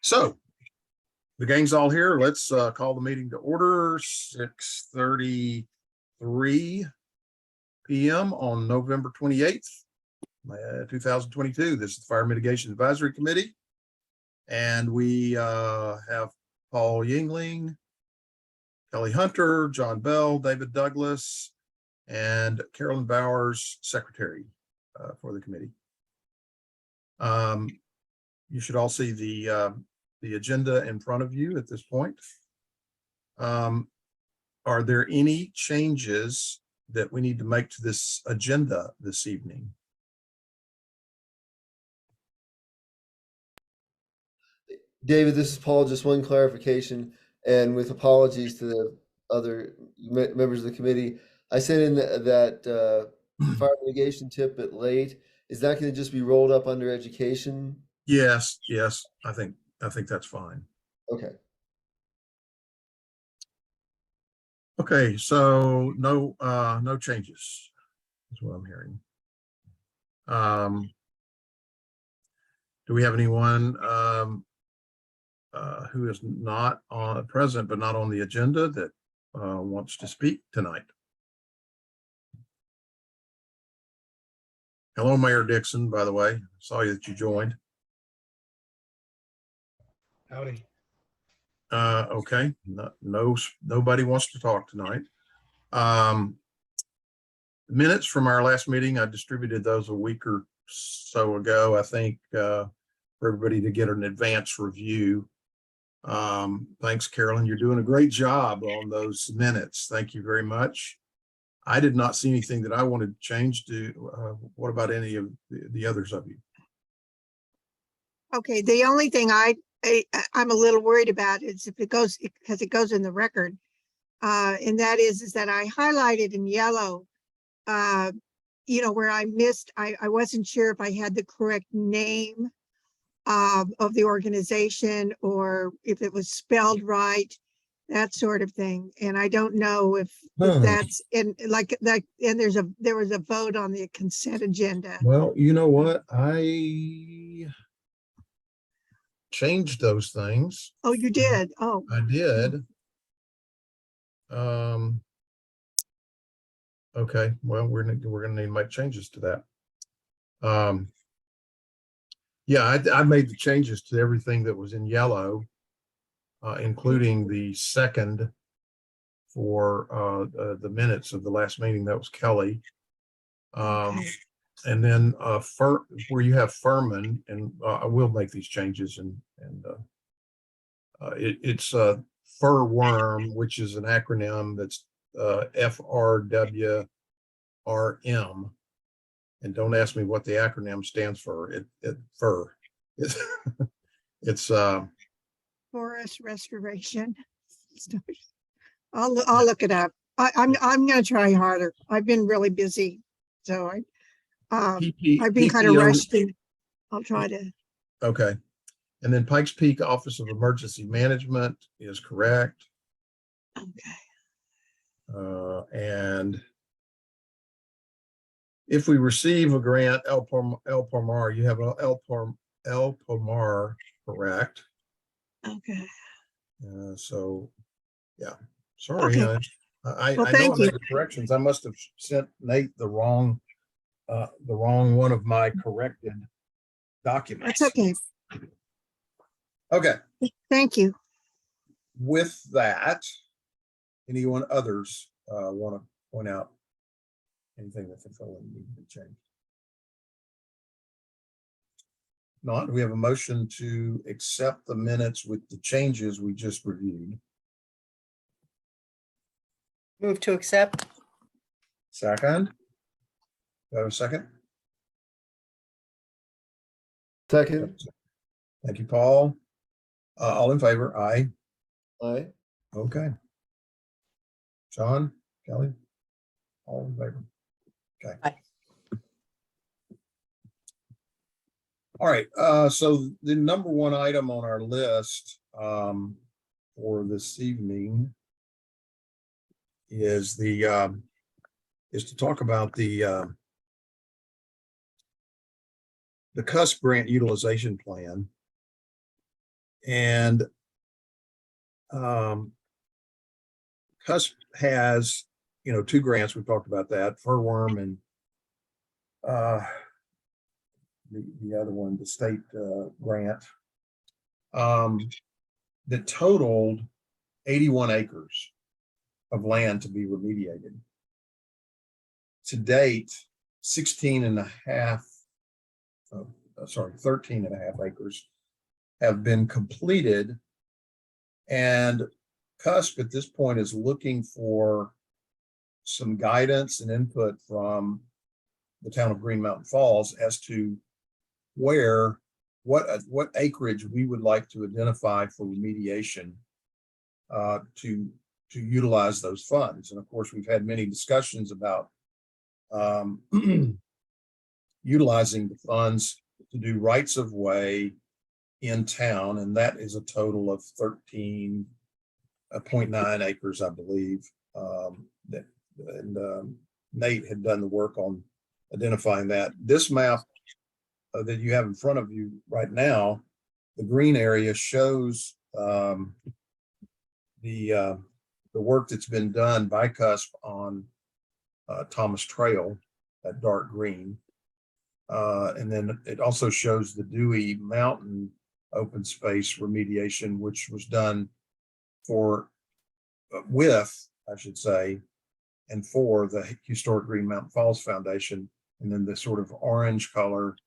So the gang's all here. Let's call the meeting to order. 6:33 p.m. on November 28th, 2022. This is the Fire Mitigation Advisory Committee. And we have Paul Yingling, Kelly Hunter, John Bell, David Douglas, and Carolyn Bowers, secretary for the committee. You should all see the agenda in front of you at this point. Are there any changes that we need to make to this agenda this evening? David, this is Paul. Just one clarification, and with apologies to the other members of the committee, I sent in that fire mitigation tip at late. Is that going to just be rolled up under education? Yes, I think that's fine. Okay. Okay, so no changes is what I'm hearing. Do we have anyone who is not present but not on the agenda that wants to speak tonight? Hello, Mayor Dixon, by the way. Saw that you joined. Howdy. Okay, nobody wants to talk tonight. Minutes from our last meeting, I distributed those a week or so ago, I think, for everybody to get an advance review. Thanks, Carolyn. You're doing a great job on those minutes. Thank you very much. I did not see anything that I wanted to change to. What about any of the others of you? Okay, the only thing I'm a little worried about is if it goes, because it goes in the record, and that is that I highlighted in yellow, where I missed, I wasn't sure if I had the correct name of the organization or if it was spelled right, that sort of thing. And I don't know if that's in and there was a vote on the consent agenda. Well, you know what? I changed those things. Oh, you did? Oh, I did. Okay, well, we're gonna need to make changes to that. Yeah, I made the changes to everything that was in yellow, including the second for the minutes of the last meeting. That was Kelly. okay. And then where you have Furman, and I will make these changes, and it's FURWORM, which is an acronym that's FRWRM. And don't ask me what the acronym stands for. FUR. It's Forest restoration. I'll look it up. I'm gonna try harder. I've been really busy, so I've been kind of rushed. I'll try to. Okay, and then Pikes Peak Office of Emergency Management is correct. Okay. And if we receive a grant, El Pomar, you have El Pomar correct. Okay. So, yeah, sorry. Okay. I Well, know thank I you. made the corrections. I must have sent Nate the wrong one of my corrected documents. That's okay. Okay. Thank you. With that, anyone others want to point out anything that they feel needs to be changed? Not, we have a motion to accept the minutes with the changes we just reviewed. Move to accept. Second. Do I have a second? Second. Thank you, Paul. All in favor? Aye. Aye. Okay. John, Kelly, all in favor? Okay. Aye. All right. So the number one item on our list for this evening is to talk about the CUSP grant utilization plan. And CUSP has, two grants. We talked about that, furworm and the other one, the state grant, that totaled 81 acres of land to be remediated. To date, 13 and a half acres have been completed. And CUSP at this point is looking for some guidance and input from the town of Green Mountain Falls as to what acreage we would like to identify for remediation to utilize those funds. And of course, we've had many discussions about utilizing the funds to do rights of way in town, and that is a total of 13.9 acres, I believe. Nate had done the work on identifying that. This map that you have in front of you right now, the green area shows the work that's been done by CUSP on Thomas Trail, that dark green. And then it also shows the Dewey Mountain open space remediation, which was done with the Historic Green Mountain Falls Foundation. And then the sort of orange color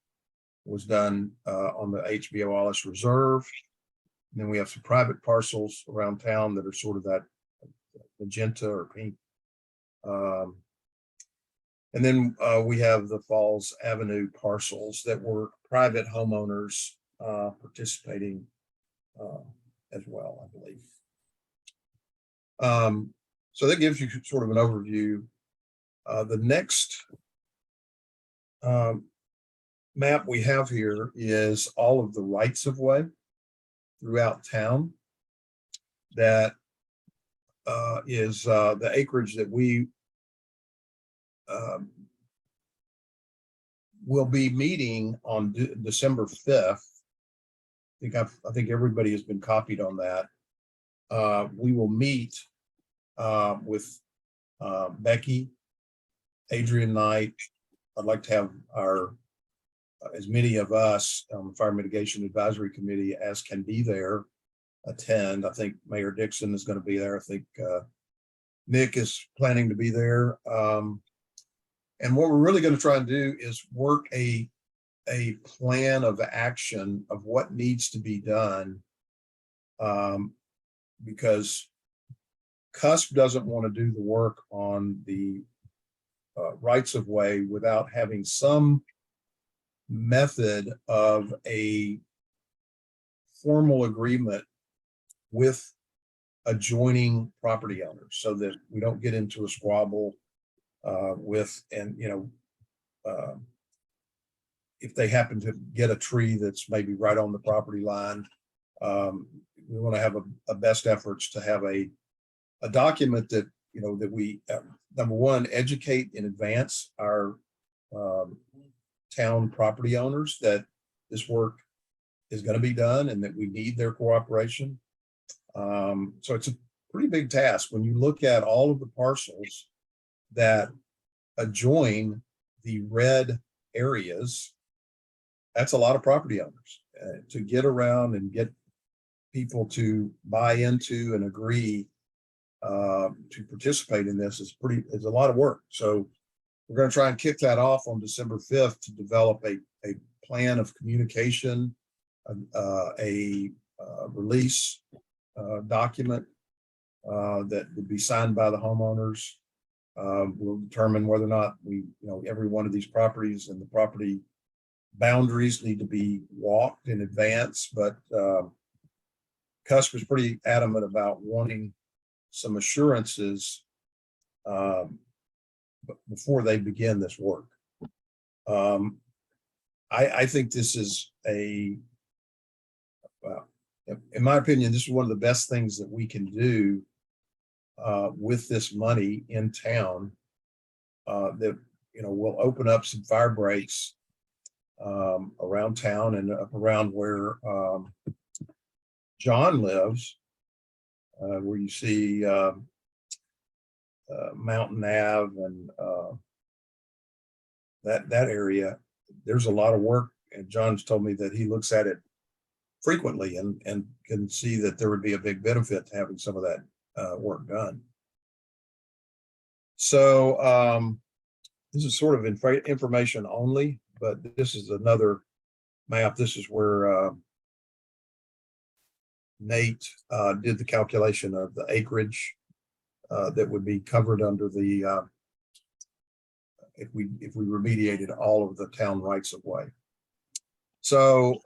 was done on the HBO Wallace Reserve. And then we have some private parcels around town that are sort of that magenta or pink. And then we have the Falls Avenue parcels that were private homeowners participating as well, I believe. So that gives you sort of an overview. The next map we have here is all of the rights of way throughout town. That is the acreage that we will be meeting on December 5th. I think everybody has been copied on that. We will meet with Becky, Adrian Knight. I'd like to have as many of us on the Fire Mitigation Advisory Committee as can be there attend. I think Mayor Dixon is going to be there. I think Nick is planning to be there. And what we're really going to try and do is work a plan of action of what needs to be done, because CUSP doesn't want to do the work on the rights of way without having some method of a formal agreement with adjoining property owners, so that we don't get into a squabble if they happen to get a tree that's maybe right on the property line. We want to have a best efforts to have a document that, that we, number one, educate in advance our town property owners that this work is going to be done and that we need their cooperation. So it's a pretty big task when you look at all of the parcels that adjoin the red areas. That's a lot of property owners to get around and get people to buy into and agree to participate in this is a lot of work. So we're going to try and kick that off on December 5th to develop a plan of communication, a release document that would be signed by the homeowners. We'll determine whether or not every one of these properties and the property boundaries need to be walked in advance, but CUSP was pretty adamant about wanting some assurances before they begin this work. I think this is in my opinion, this is one of the best things that we can do with this money in town that will open up some fire breaks around town and up around where John lives, where you see Mountain Ave and that area. There's a lot of work, and John's told me that he looks at it frequently and can see that there would be a big benefit to having some of that work done. So this is sort of information only, but this is another map. This is where Nate did the calculation of the acreage that would be covered under the if we remediated all of the town rights of way. So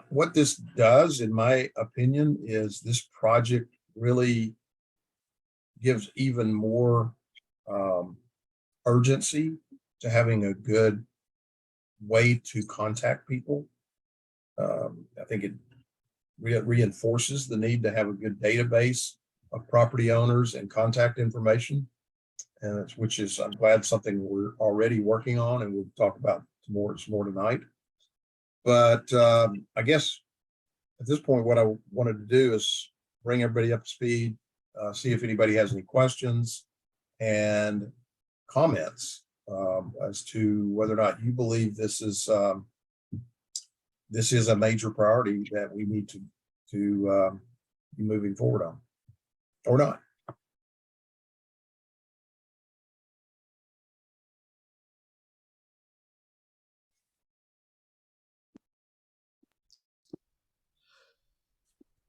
what this does, in my opinion, is this project really gives even more urgency to having a good way to contact people. I think it reinforces the need to have a good database of property owners and contact information, and which is, I'm glad, something we're already working on, and we'll talk about more tonight. But I guess at this point, what I wanted to do is bring everybody up to speed, see if anybody has any questions and comments as to whether or not you believe this is a major priority that we need to be moving forward on, or not.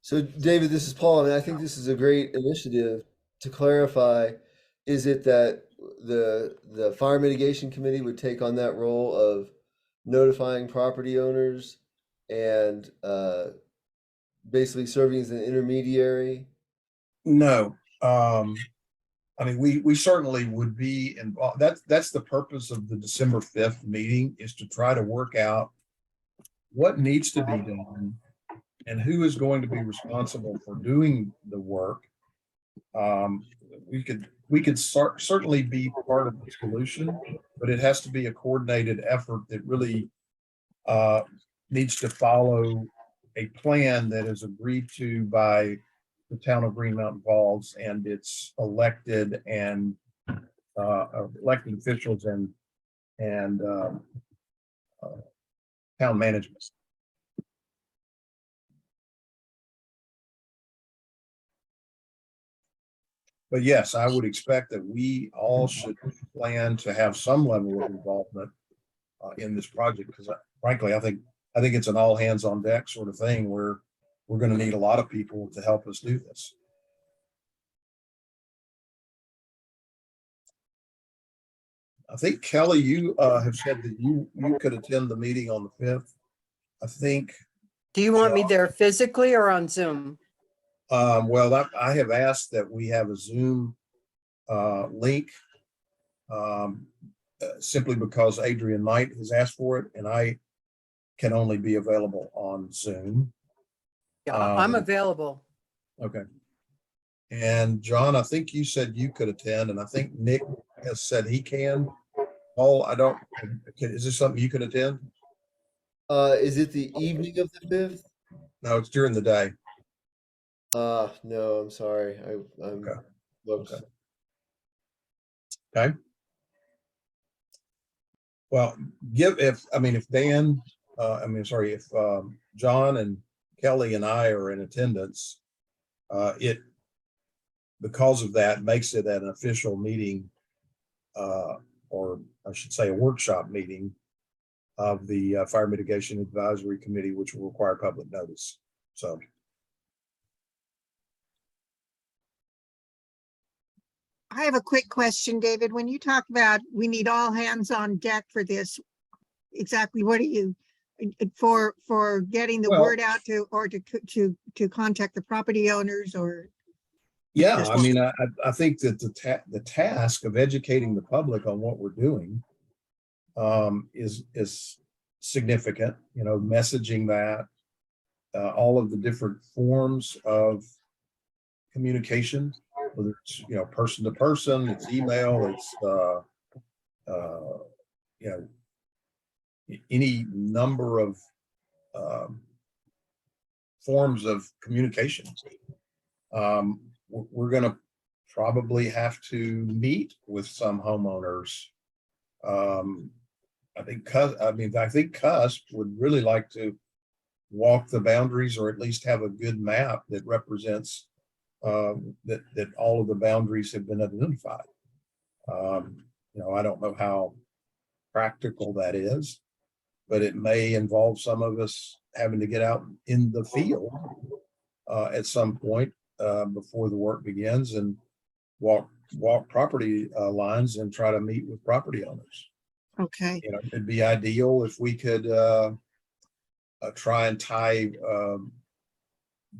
So David, this is Paul, and I think this is a great initiative. To clarify, is it that the fire mitigation committee would take on that role of notifying property owners and basically serving as an intermediary? No, I mean, we certainly would be involved. That's the purpose of the December 5th meeting, is to try to work out what needs to be done and who is going to be responsible for doing the work. We could certainly be part of the solution, but it has to be a coordinated effort that really needs to follow a plan that is agreed to by the town of Green Mountain Falls and its elected and elected officials and town management. But yes, I would expect that we all should plan to have some level of involvement in this project, because frankly, I think it's an all hands on deck sort of thing where we're going to need a lot of people to help us do this. I think, Kelly, you have said that you could attend the meeting on the 5th. I think, Do you want me there physically or on Zoom? well, I have asked that we have a Zoom link simply because Adrian Knight has asked for it, and I can only be available on Zoom. Yeah, I'm available. Okay. And John, I think you said you could attend, and I think Nick has said he can. Paul, is this something you can attend? Is it the evening of the 5th? No, it's during the day. No, I'm sorry. I'm Okay. booked. Okay. Well, if Dan, if John and Kelly and I are in attendance, it, because of that, makes it an official meeting, or I should say a workshop meeting of the Fire Mitigation Advisory Committee, which will require public notice. So. I have a quick question, David. When you talk about we need all hands on deck for this, exactly what are you for getting the word out to, or to contact the property owners, or? Yeah, I mean, I think that the task of educating the public on what we're doing is significant. You know, messaging that, all of the different forms of communication, whether it's, you know, person to person, it's email, it's you know, any number of forms of communication. We're going to probably have to meet with some homeowners. I think CUSP would really like to walk the boundaries, or at least have a good map that represents that all of the boundaries have been identified. I don't know how practical that is, but it may involve some of us having to get out in the field at some point before the work begins and walk property lines and try to meet with property owners. Okay, It'd be ideal if we could try and tie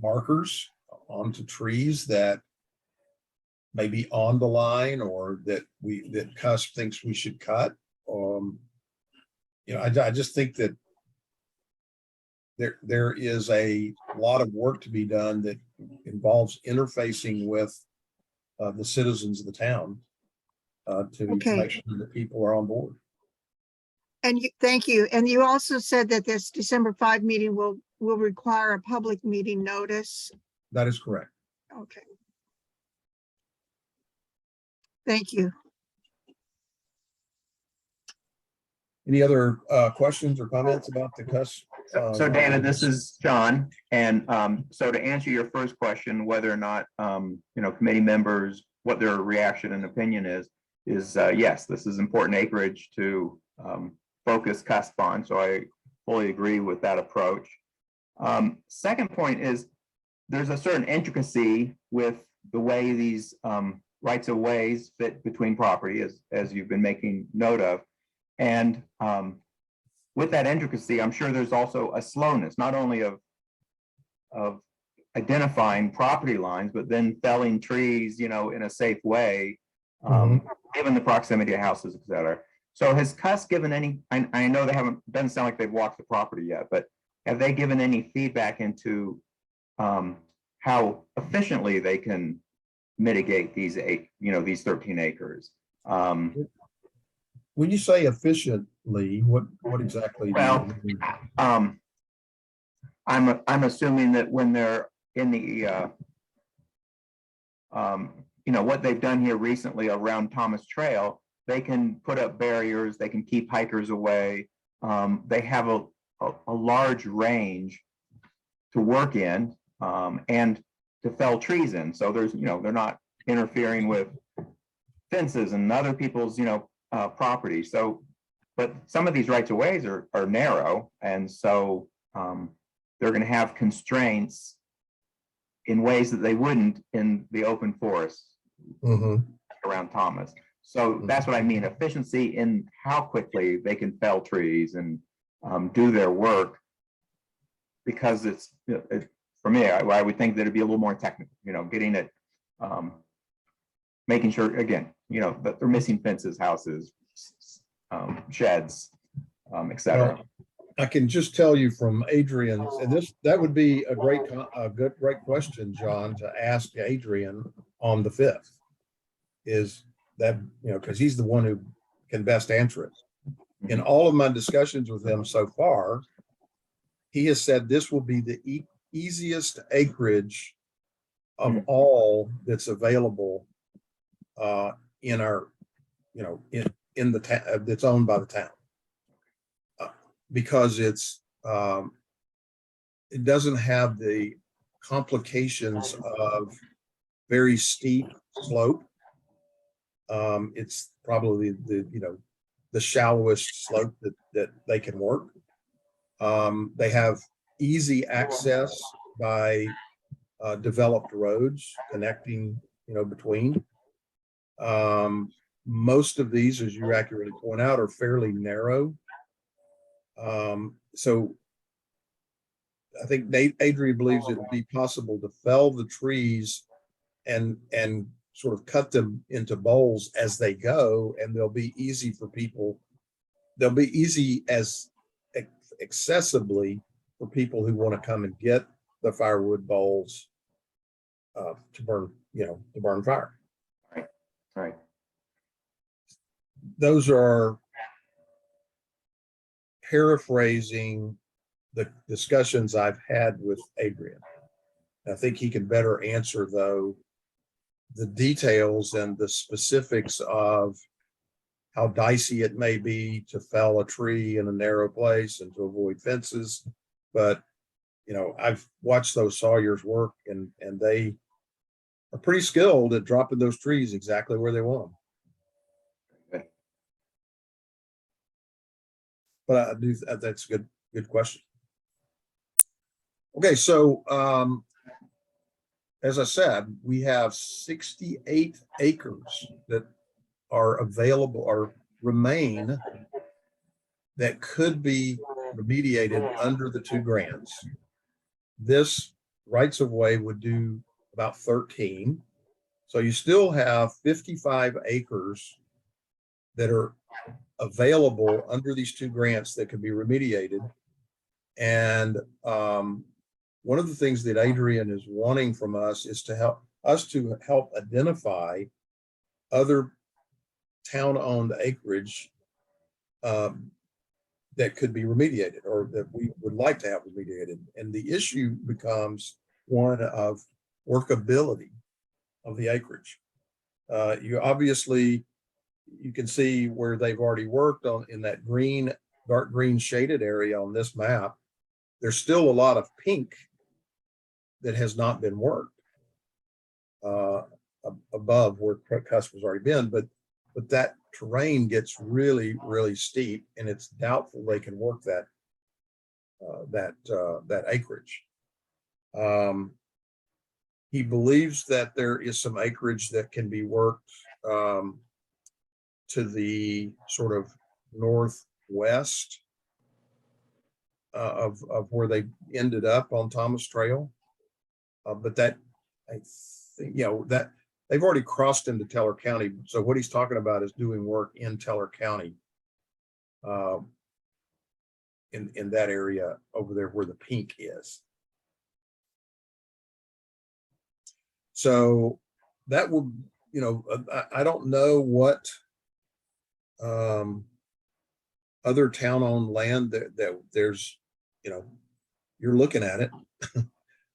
markers onto trees that may be on the line, or that CUSP thinks we should cut. I just think that there is a lot of work to be done that involves interfacing with the citizens of the town to Okay. make sure that people are on board. and thank you. And you also said that this December 5 meeting will require a public meeting notice. That is correct. Okay. Thank you. Any other questions or comments about the CUSP? So David, this is John. And so to answer your first question, whether or not, committee members, what their reaction and opinion is yes, this is important acreage to focus CUSP on. So I fully agree with that approach. Second point is there's a certain intricacy with the way these rights of ways fit between property, as you've been making note of. And with that intricacy, I'm sure there's also a slowness, not only of identifying property lines, but then felling trees, in a safe way, given the proximity of houses, et cetera. So has CUSP given any, I know they haven't, doesn't sound like they've walked the property yet, but have they given any feedback into how efficiently they can mitigate these these 13 acres? When you say efficiently, what exactly? Well, I'm assuming that when they're in the what they've done here recently around Thomas Trail, they can put up barriers, they can keep hikers away. They have a large range to work in and to fell trees in. So there's, they're not interfering with fences and other people's, property. So, but some of these rights of ways are narrow. And so they're going to have constraints in ways that they wouldn't in the open forest around Thomas. So that's what I mean, efficiency in how quickly they can fell trees and do their work, because it's for me, I would think that it'd be a little more technical, getting it, making sure, again, that they're missing fences, houses, sheds, et cetera. Well, I can just tell you from Adrian's, and that would be a great question, John, to ask Adrian on the 5th, is that, because he's the one who can best answer it. In all of my discussions with him so far, he has said this will be the easiest acreage of all that's available in our, in the town that's owned by the town, because it doesn't have the complications of very steep slope. It's probably the shallowest slope that they can work. They have easy access by developed roads connecting, between. Most of these, as you accurately point out, are fairly narrow. So I think Adrian believes it would be possible to fell the trees and sort of cut them into bowls as they go, and they'll be easy for people. They'll be easy as accessibly for people who want to come and get the firewood bowls to burn, to burn fire. Right. Those are paraphrasing the discussions I've had with Adrian. I think he can better answer, though, the details and the specifics of how dicey it may be to fell a tree in a narrow place and to avoid fences. But, you know, I've watched those sawyers work, and they are pretty skilled at dropping those trees exactly where they want them. Okay. But I do, that's a good question. Okay, so as I said, we have 68 acres that are available or remain that could be remediated under the 2 grants. This rights of way would do about 13. So you still have 55 acres that are available under these 2 grants that could be remediated. And one of the things that Adrian is wanting from us is to help identify other town-owned acreage that could be remediated, or that we would like to have remediated. And the issue becomes one of workability of the acreage. You obviously, you can see where they've already worked on in that green, dark green shaded area on this map. There's still a lot of pink that has not been worked above where cusp has already been, but that terrain gets really, really steep, and it's doubtful they can work that acreage. He believes that there is some acreage that can be worked to the sort of northwest of where they ended up on Thomas Trail. But that, I think, you know, that they've already crossed into Teller County. So what he's talking about is doing work in Teller County, in that area over there where the pink is. So that would, you know, I don't know what other town-owned land that there's, you know, you're looking at it.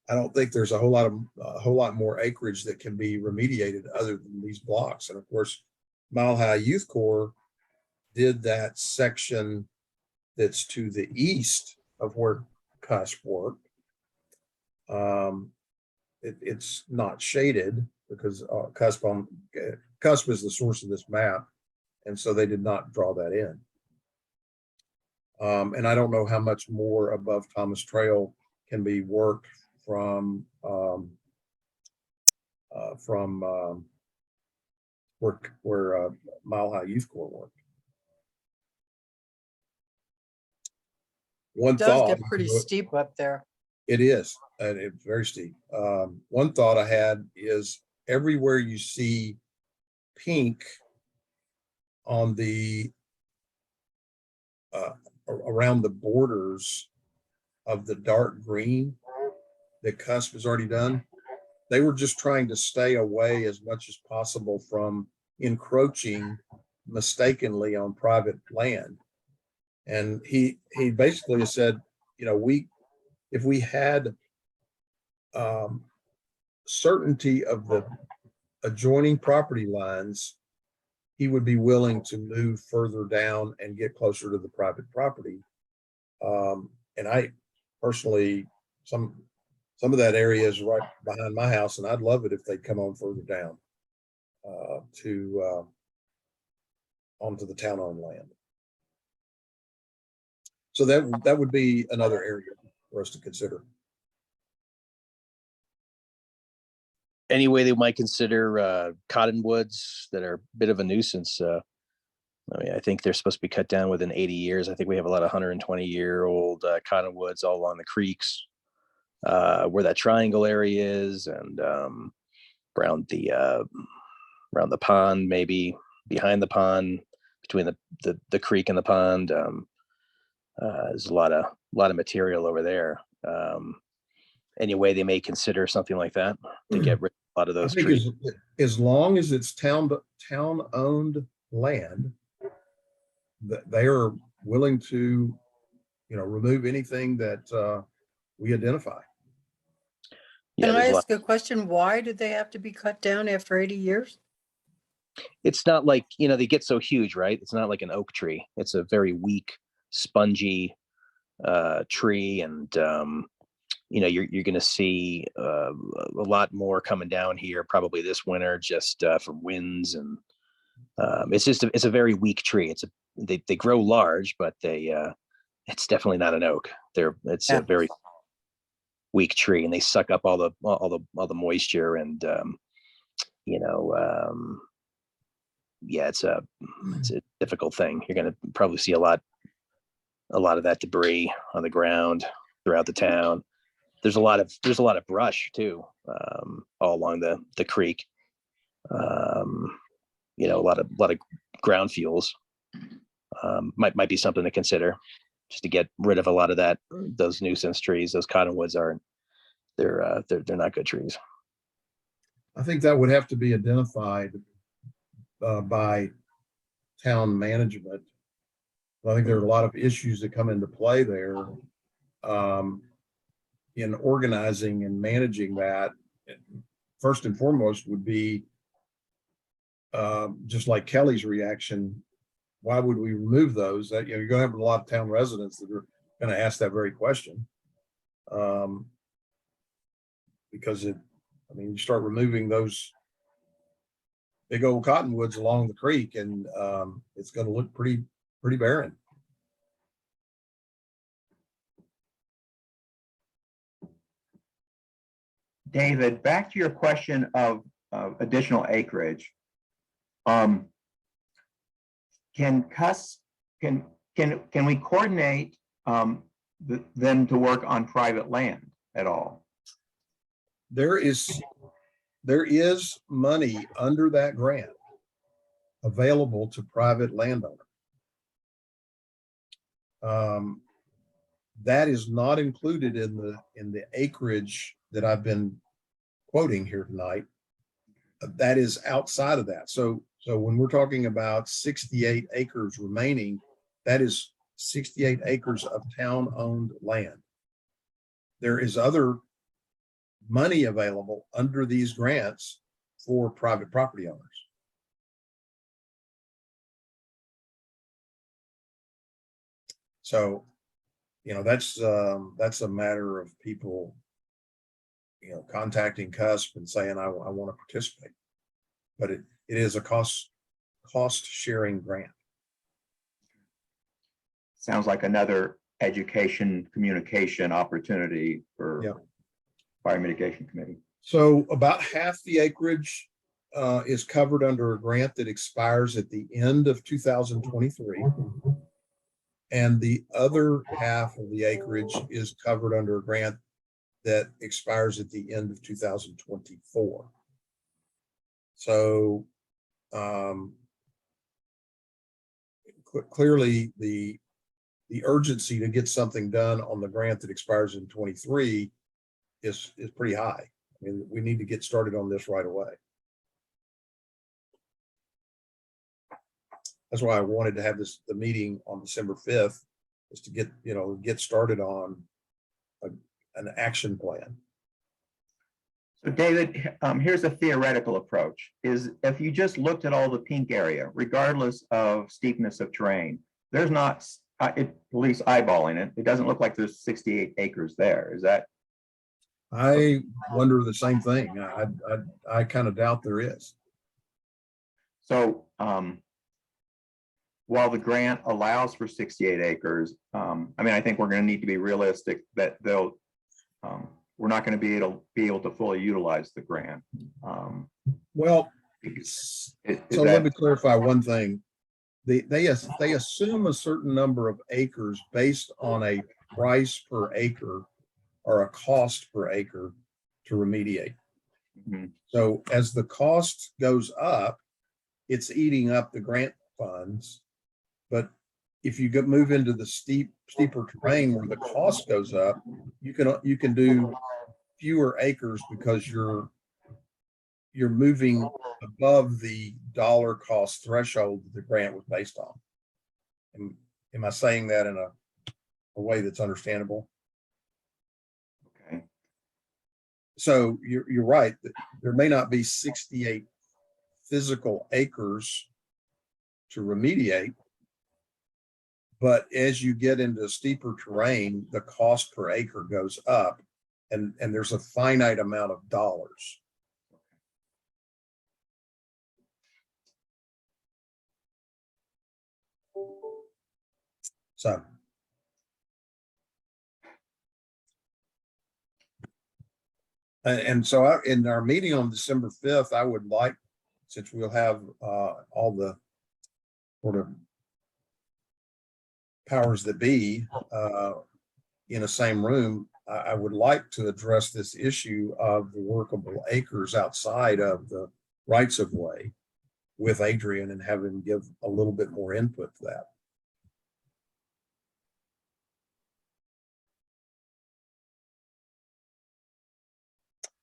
I don't think there's a whole lot more acreage that can be remediated other than these blocks. And of course, Mile High Youth Corps did that section that's to the east of where Cusp worked. It's not shaded because Cusp is the source of this map, and so they did not draw that in. And I don't know how much more above Thomas Trail can be worked from where Mile High Youth Corps worked. One It does thought, get pretty steep up there. it is, and it's very steep. One thought I had is everywhere you see pink on the around the borders of the dark green that Cusp has already done, they were just trying to stay away as much as possible from encroaching mistakenly on private land. And he basically said, you know, if we had certainty of the adjoining property lines, he would be willing to move further down and get closer to the private property. And I personally, some of that area is right behind my house, and I'd love it if they'd come on further down onto the town-owned land. So that would be another area for us to consider. Any way they might consider cottonwoods that are a bit of a nuisance. I mean, I think they're supposed to be cut down within 80 years. I think we have a lot of 120-year-old cottonwoods all along the creeks where that triangle area is, and around the pond, maybe behind the pond, between the creek and the pond. There's a lot of material over there. Any way they may consider something like that to get rid of a lot of those I think trees? as long as it's town-owned land, that they are willing to, remove anything that we identify. Yeah, Can I there's a lot. ask a question? Why did they have to be cut down after 80 years? It's not like, they get so huge, right? It's not like an oak tree. It's a very weak, spongy tree. And, you're going to see a lot more coming down here probably this winter just from winds. And it's a very weak tree. They grow large, but it's definitely not an oak. It's Yeah. a very weak tree, and they suck up all the moisture. And, yeah, it's a difficult thing. You're going to probably see a lot of that debris on the ground throughout the town. There's a lot of brush too, all along the creek. A lot of ground fuels. Might be something to consider, just to get rid of a lot of those nuisance trees. Those cottonwoods they're not good trees. I think that would have to be identified by town management. I think there are a lot of issues that come into play there in organizing and managing that. First and foremost would be just like Kelly's reaction. Why would we remove those? That you're going to have a lot of town residents that are going to ask that very question, because you start removing those big old cottonwoods along the creek, and it's going to look pretty barren. David, back to your question of additional acreage. Can we coordinate them to work on private land at all? There is money under that grant available to private landowners. That is not included in the acreage that I've been quoting here tonight. That is outside of that. So when we're talking about 68 acres remaining, that is 68 acres of town-owned land. There is other money available under these grants for private property owners. So, that's a matter of people, contacting CUSP and saying, I want to participate. But it is a cost sharing grant. Sounds like another education communication opportunity for Fire Mitigation Committee. So about half the acreage is covered under a grant that expires at the end of 2023. And the other half of the acreage is covered under a grant that expires at the end of 2024. So clearly the urgency to get something done on the grant that expires in 23 is pretty high. We need to get started on this right away. That's why I wanted to have the meeting on December 5th, is to get started on an action plan. So David, here's a theoretical approach: is if you just looked at all the pink area, regardless of steepness of terrain, there's not, at least eyeballing it, it doesn't look like there's 68 acres there. Is that? I wonder the same thing. I kind of doubt there is. So while the grant allows for 68 acres, I think we're going to need to be realistic that we're not going to be able to fully utilize the grant. Well, so let me clarify one thing. They assume a certain number of acres based on a price per acre or a cost per acre to remediate. Mm-hmm. So as the cost goes up, it's eating up the grant funds. But if you move into the steeper terrain where the cost goes up, you can do fewer acres because you're moving above the dollar cost threshold that the grant was based on. Am I saying that in a a way that's understandable. Okay. So you're right. There may not be 68 physical acres to remediate. But as you get into steeper terrain, the cost per acre goes up, and there's a finite amount of dollars. So. And so in our meeting on December 5th, I would like, since we'll have all the sort of powers that be in the same room, I would like to address this issue of the workable acres outside of the rights of way with Adrian and have him give a little bit more input to that.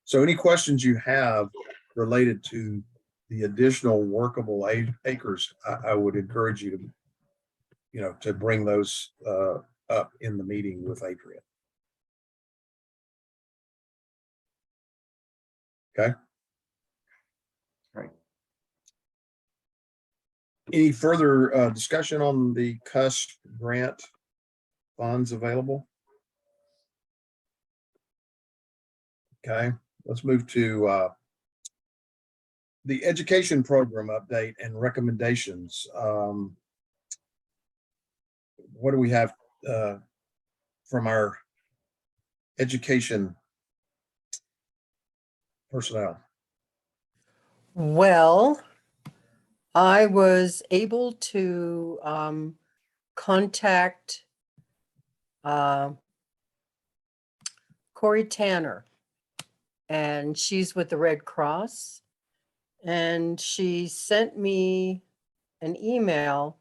So any questions you have related to the additional workable acres, I would encourage you to, to bring those up in the meeting with Adrian. Okay. Right. Any further discussion on the CUSP grant funds available? Okay, let's move to the education program update and recommendations. What do we have from our education personnel? Well, I was able to contact Corey Tanner, and she's with the Red Cross, and she sent me an email.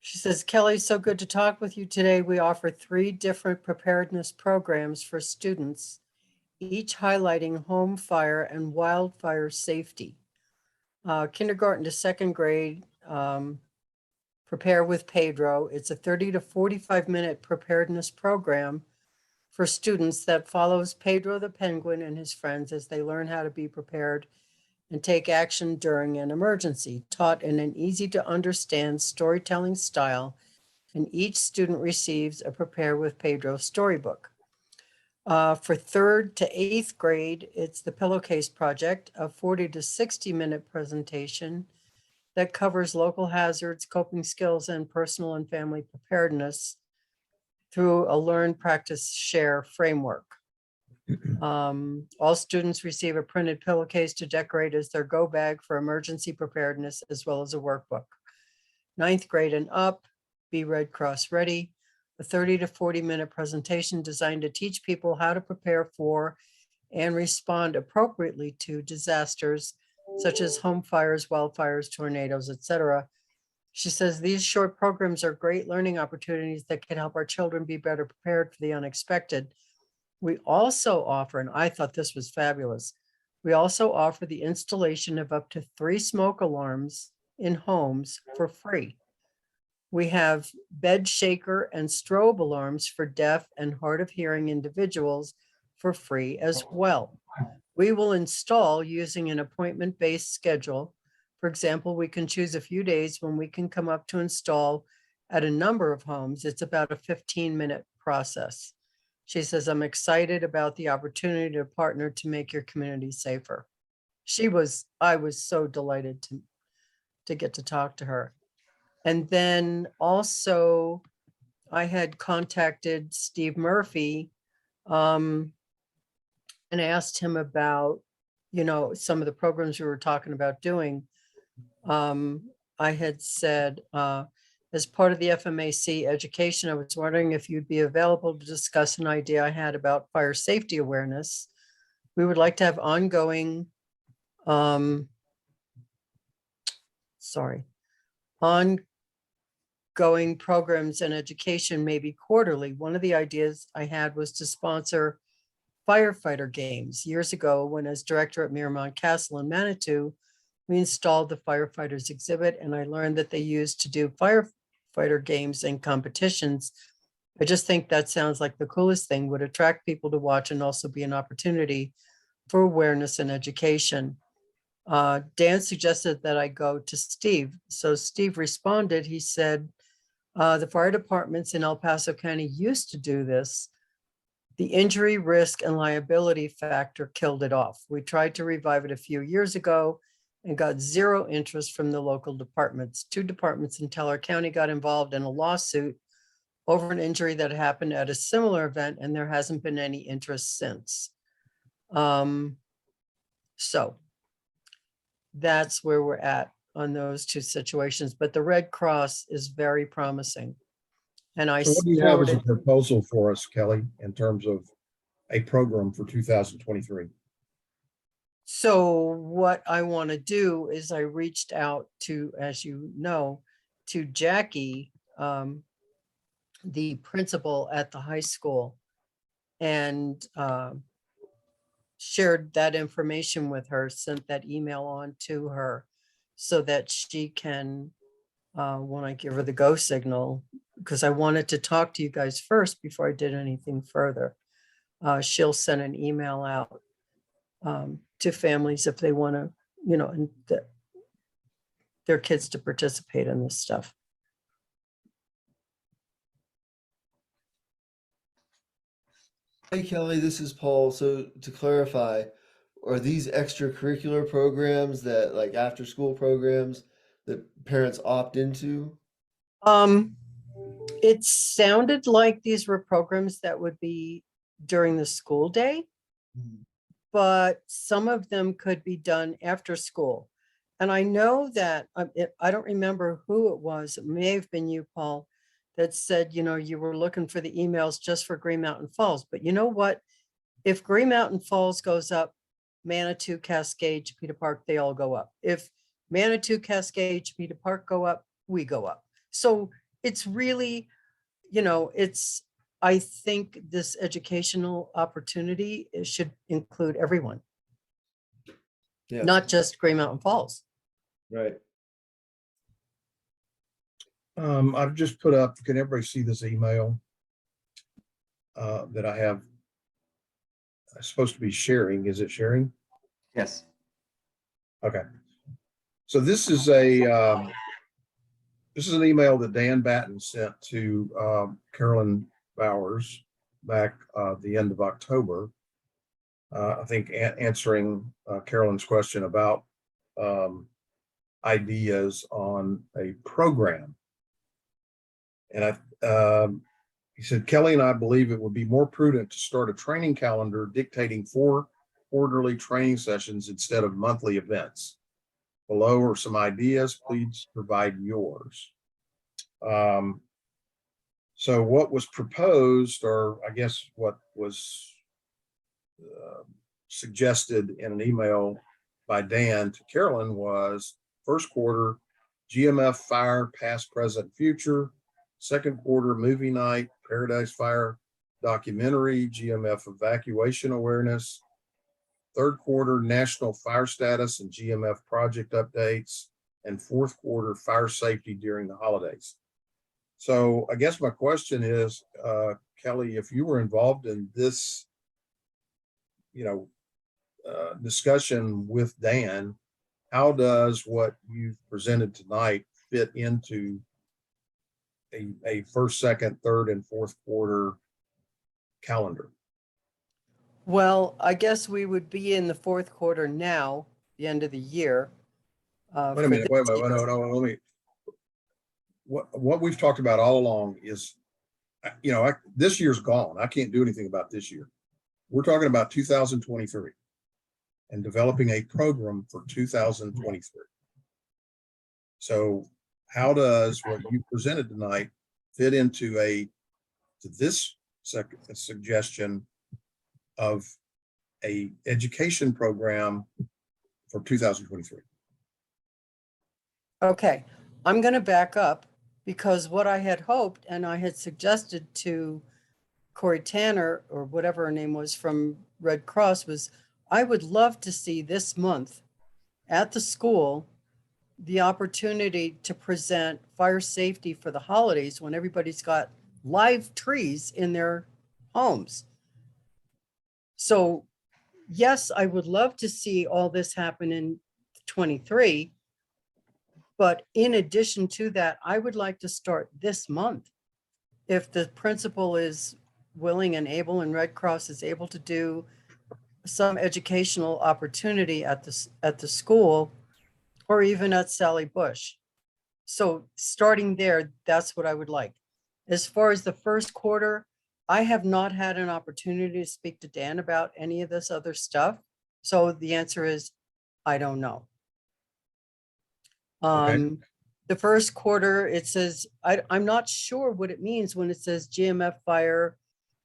She says, Kelly, so good to talk with you today. We offer 3 different preparedness programs for students, each highlighting home fire and wildfire safety. Kindergarten to 2nd grade, Prepare with Pedro. It's a 30 to 45-minute preparedness program for students that follows Pedro the penguin and his friends as they learn how to be prepared and take action during an emergency, taught in an easy to understand storytelling style. And each student receives a Prepare with Pedro storybook. For 3rd to 8th grade, it's the Pillowcase Project, a 40 to 60-minute presentation that covers local hazards, coping skills, and personal and family preparedness through a learn, practice, share framework. All students receive a printed pillowcase to decorate as their go bag for emergency preparedness, as well as a workbook. 9th grade and up, be Red Cross ready. A 30 to 40-minute presentation designed to teach people how to prepare for and respond appropriately to disasters such as home fires, wildfires, tornadoes, etc. She says these short programs are great learning opportunities that can help our children be better prepared for the unexpected. We also offer, and I thought this was fabulous, we also offer the installation of up to 3 smoke alarms in homes for free. We have bed shaker and strobe alarms for deaf and hard of hearing individuals for free as well. We will install using an appointment-based schedule. For example, we can choose a few days when we can come up to install at a number of homes. It's about a 15-minute process. She says, I'm excited about the opportunity to partner to make your community safer. I was so delighted to get to talk to her. And then also I had contacted Steve Murphy and asked him about, some of the programs we were talking about doing. I had said, as part of the FMAC education, I was wondering if you'd be available to discuss an idea I had about fire safety awareness. We would like to have ongoing, ongoing programs and education, maybe quarterly. One of the ideas I had was to sponsor firefighter games. Years ago, when as director at Miramont Castle in Manitou, we installed the firefighters exhibit, and I learned that they used to do fighter games and competitions. I just think that sounds like the coolest thing, would attract people to watch and also be an opportunity for awareness and education. Dan suggested that I go to Steve. So Steve responded, he said, the fire departments in El Paso County used to do this. The injury, risk, and liability factor killed it off. We tried to revive it a few years ago and got zero interest from the local departments. 2 departments in Teller County got involved in a lawsuit over an injury that happened at a similar event, and there hasn't been any interest since. So that's where we're at on those 2 situations, but the Red Cross is very promising. And I So what do you have as a supported, proposal for us, Kelly, in terms of a program for 2023? so what I want to do is I reached out to, as you know, to Jackie, the principal at the high school, and shared that information with her, sent that email on to her so that she can, when I give her the go signal, because I wanted to talk to you guys first before I did anything further. She'll send an email out to families if they want to, and their kids to participate in this stuff. Hey Kelly, this is Paul. So to clarify, are these extracurricular programs that like after school programs that parents opt into? It sounded like these were programs that would be during the school day, but some of them could be done after school. And I know that, I don't remember who it was, it may have been you, Paul, that said, you were looking for the emails just for Green Mountain Falls. But you know what? If Green Mountain Falls goes up, Manitou, Cascade, Chipeta Park, they all go up. If Manitou, Cascade, Chipeta Park go up, we go up. So it's really, I think this educational opportunity should include everyone, Yeah, not just Green Mountain Falls. right. I've just put up, can everybody see this email that I have? I'm supposed to be sharing. Is it sharing? Yes. Okay. So this is an email that Dan Batten sent to Carolyn Bowers back the end of October. I think answering Carolyn's question about ideas on a program. And he said, Kelly and I believe it would be more prudent to start a training calendar dictating 4 quarterly training sessions instead of monthly events. Below are some ideas. Please provide yours. So what was proposed, or I guess what was suggested in an email by Dan to Carolyn, was first quarter GMF fire, past, present, future. Second quarter movie night, Paradise Fire documentary, GMF evacuation awareness. Third quarter national fire status and GMF project updates. And fourth quarter fire safety during the holidays. So I guess my question is, Kelly, if you were involved in this, discussion with Dan, how does what you've presented tonight fit into a first, second, third, and fourth quarter calendar? Well, I guess we would be in the fourth quarter now, the end of the year. Wait a minute, no, let me. What we've talked about all along is, this year's gone. I can't do anything about this year. We're talking about 2023 and developing a program for 2023. So how does what you presented tonight fit into this suggestion of a education program for 2023? Okay, I'm going to back up, because what I had hoped, and I had suggested to Corey Tanner, or whatever her name was, from Red Cross, was I would love to see this month at the school, the opportunity to present fire safety for the holidays when everybody's got live trees in their homes. So yes, I would love to see all this happen in 23. But in addition to that, I would like to start this month. If the principal is willing and able and Red Cross is able to do some educational opportunity at the school or even at Sally Bush. So starting there, that's what I would like. As far as the first quarter, I have not had an opportunity to speak to Dan about any of this other stuff. So the answer is, I don't know. Okay. The first quarter, it says, I'm not sure what it means when it says GMF fire,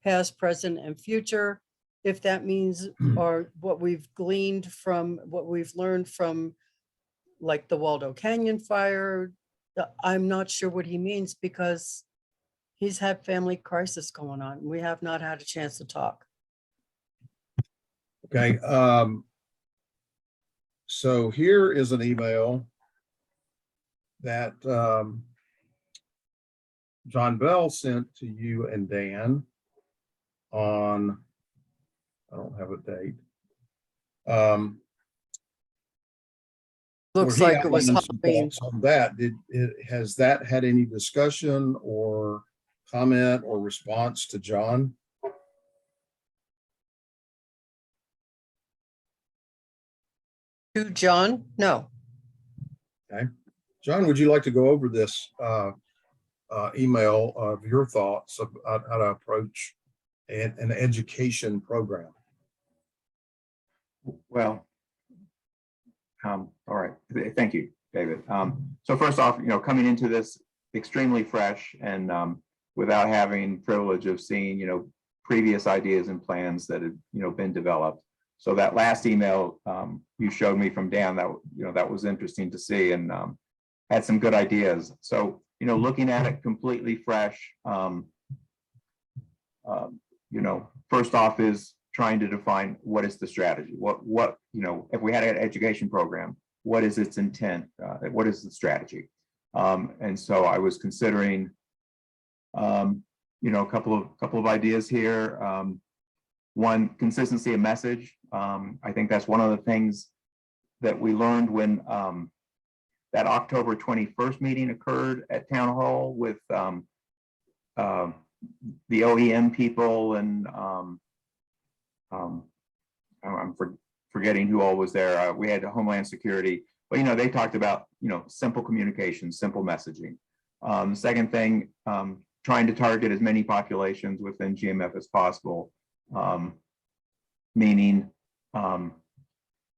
past, present, and future. If that means, or what we've gleaned from, what we've learned from like the Waldo Canyon fire, I'm not sure what he means because he's had family crisis going on. We have not had a chance to talk. Okay. So here is an email that John Bell sent to you and Dan on, I don't have a date. Looks where he like it was outlined some Halloween. thoughts on that. Has that had any discussion or comment or response to John? To John? No. John, would you like to go over this email of your thoughts about how to approach an education program? Well, all right. Thank you, David. So first off, coming into this extremely fresh and without having privilege of seeing, previous ideas and plans that had, been developed. So that last email you showed me from Dan, that was interesting to see and had some good ideas. So, looking at it completely fresh, first off is trying to define what is the strategy, what if we had an education program, what is its intent, what is the strategy? And so I was considering, a couple of ideas here. One, consistency of message. I think that's one of the things that we learned when that October 21st meeting occurred at Town Hall with the OEM people and I'm forgetting who all was there. We had Homeland Security, but they talked about simple communication, simple messaging. Second thing, trying to target as many populations within GMF as possible, meaning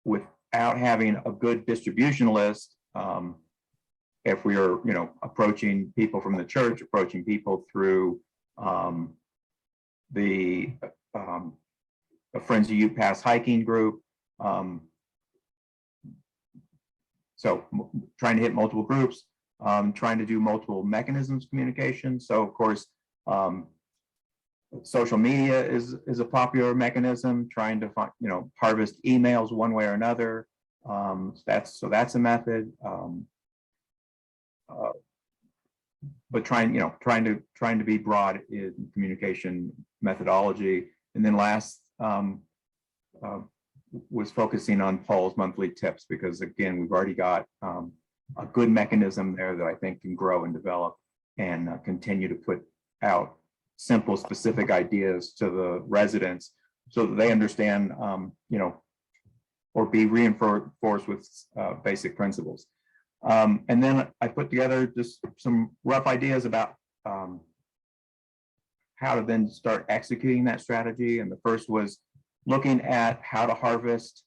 without having a good distribution list. If we are approaching people from the church, approaching people through the Friends of Ute Pass hiking group. So trying to hit multiple groups, trying to do multiple mechanisms of communication. So of course, social media is a popular mechanism, trying to find, harvest emails one way or another. That's a method. But trying to be broad in communication methodology. And then last was focusing on Paul's monthly tips, because again, we've already got a good mechanism there that I think can grow and develop and continue to put out simple, specific ideas to the residents so that they understand, or be reinforced with basic principles. And then I put together just some rough ideas about how to then start executing that strategy. And the first was looking at how to harvest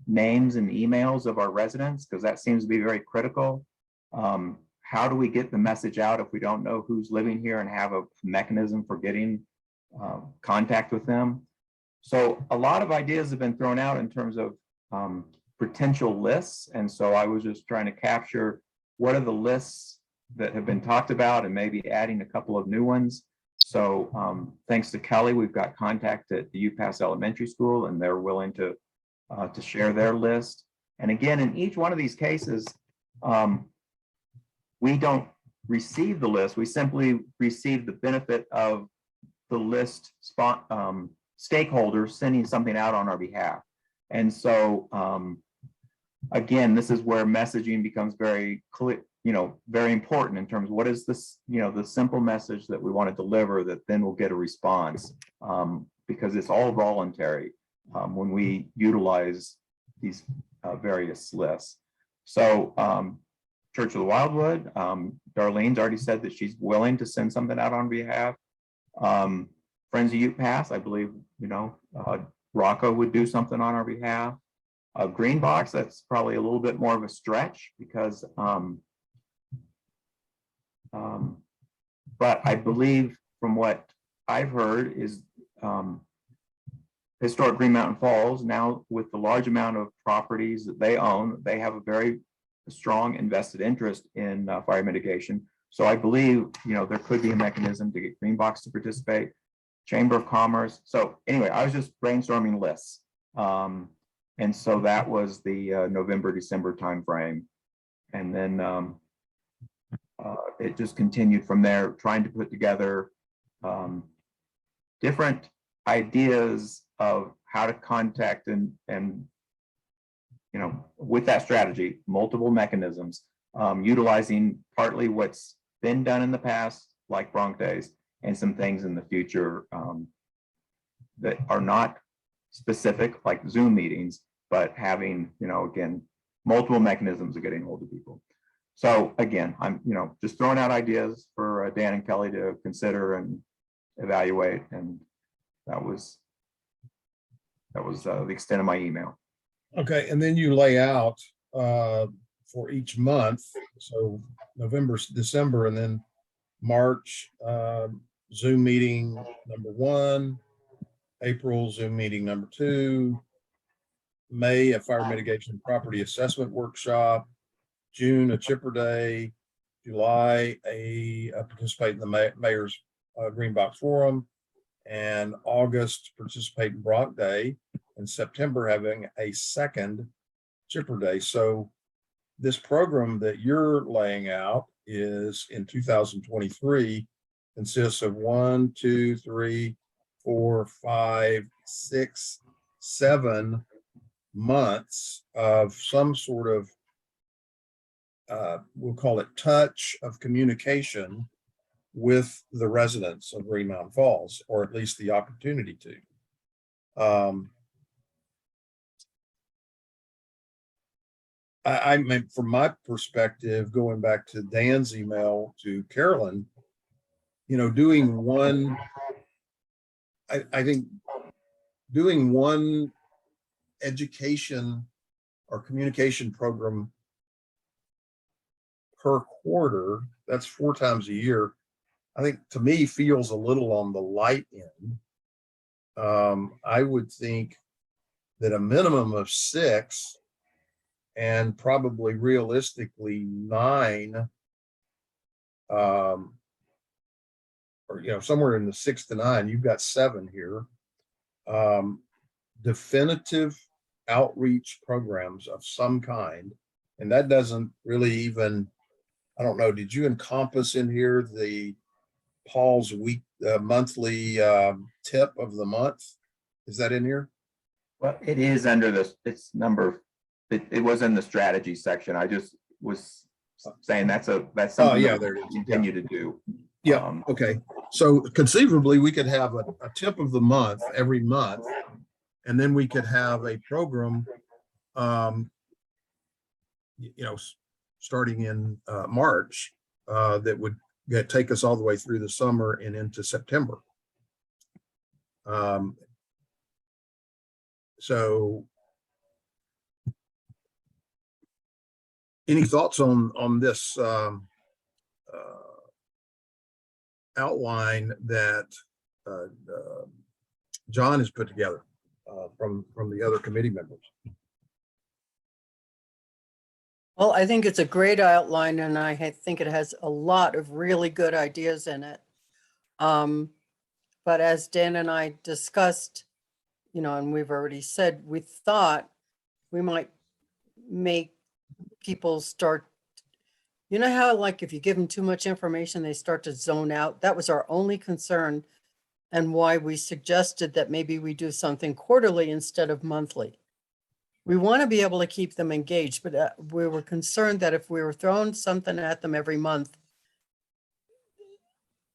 names and emails of our residents, because that seems to be very critical. How do we get the message out if we don't know who's living here and have a mechanism for getting contact with them? So a lot of ideas have been thrown out in terms of potential lists. And so I was just trying to capture what are the lists that have been talked about and maybe adding a couple of new ones. So thanks to Kelly, we've got contact at the UPass Elementary School, and they're willing to share their list. And again, in each one of these cases, we don't receive the list. We simply receive the benefit of the list stakeholders sending something out on our behalf. And so, again, this is where messaging becomes very clear, very important in terms of what is this, the simple message that we want to deliver that then will get a response, because it's all voluntary when we utilize these various lists. So Church of the Wildwood, Darlene's already said that she's willing to send something out on behalf. Friends of Ute Pass, I believe, Rocco would do something on our behalf. Green Box, that's probably a little bit more of a stretch because, but I believe from what I've heard is Historic Green Mountain Falls, now with the large amount of properties that they own, they have a very strong invested interest in fire mitigation. So I believe, there could be a mechanism to get Green Box to participate, Chamber of Commerce. So anyway, I was just brainstorming lists. And so that was the November, December timeframe. And then it just continued from there, trying to put together different ideas of how to contact and with that strategy, multiple mechanisms, utilizing partly what's been done in the past, like Bronc Days, and some things in the future that are not specific, like Zoom meetings, but having, again, multiple mechanisms of getting hold of people. So again, I'm, just throwing out ideas for Dan and Kelly to consider and evaluate. And that was the extent of my email. Okay, and then you lay out for each month, so November, December, and then March, Zoom meeting number 1, April, Zoom meeting number 2, May, a fire mitigation property assessment workshop, June, a chipper day, July, a participate in the mayor's Green Box Forum, and August, participate in Bronc Day, and September having a second chipper day. So this program that you're laying out is in 2023 consists of 1, 2, 3, 4, 5, 6, 7 months of some sort of we'll call it touch of communication with the residents of Green Mountain Falls, or at least the opportunity to. I mean, from my perspective, going back to Dan's email to Carolyn, doing one, I think doing one education or communication program per quarter, that's 4 times a year, I think to me feels a little on the light end. I would think that a minimum of 6 and probably realistically 9, or somewhere in the 6 to 9, you've got 7 here. Definitive outreach programs of some kind, and that doesn't really even, I don't know, did you encompass in here the Paul's week monthly tip of the month? Is that in here? Well, it is under this, it's number, it was in the strategy section. I just was saying that's something yeah, that there we it is. continue to do. Yeah. Okay. So conceivably, we could have a tip of the month every month, and then we could have a program, starting in March, that would take us all the way through the summer and into September. So any thoughts on this outline that John has put together from the other committee members? Well, I think it's a great outline, and I think it has a lot of really good ideas in it. But as Dan and I discussed, and we've already said, we thought we might make people start You know how, like, if you give them too much information, they start to zone out? That was our only concern and why we suggested that maybe we do something quarterly instead of monthly. We want to be able to keep them engaged, but we were concerned that if we were throwing something at them every month,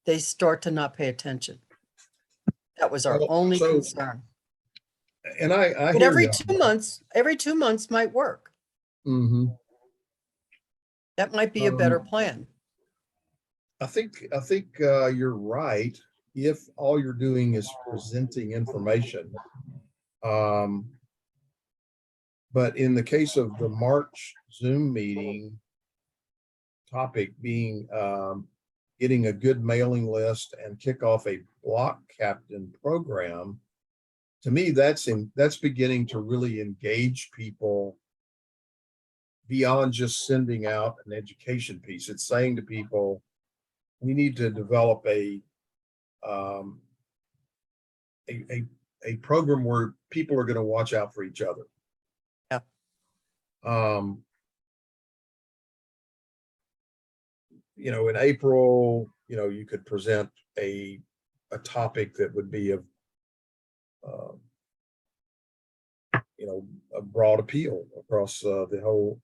they start to not pay attention. That was our Well, only so- concern. And I But hear every you. 2 months might work. Hmm. That might be a better plan. I think you're right. If all you're doing is presenting information. But in the case of the March Zoom meeting topic being getting a good mailing list and kick off a block captain program, to me, that's beginning to really engage people beyond just sending out an education piece. It's saying to people, we need to develop a program where people are going to watch out for each other. Yeah. In April, you could present a topic that would be of, a broad appeal across the whole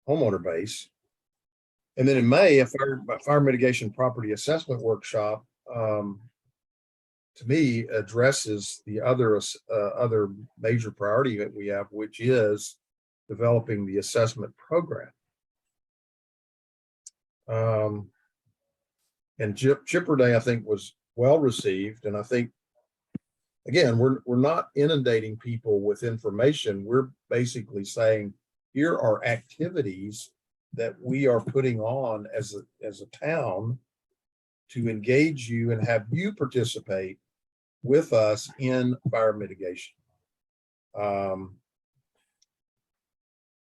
homeowner base. And then in May, a fire mitigation property assessment workshop, to me, addresses the other major priority that we have, which is developing the assessment program. And Chipper Day, I think, was well received, and I think, again, we're not inundating people with information. We're basically saying, here are activities that we are putting on as a town to engage you and have you participate with us in fire mitigation.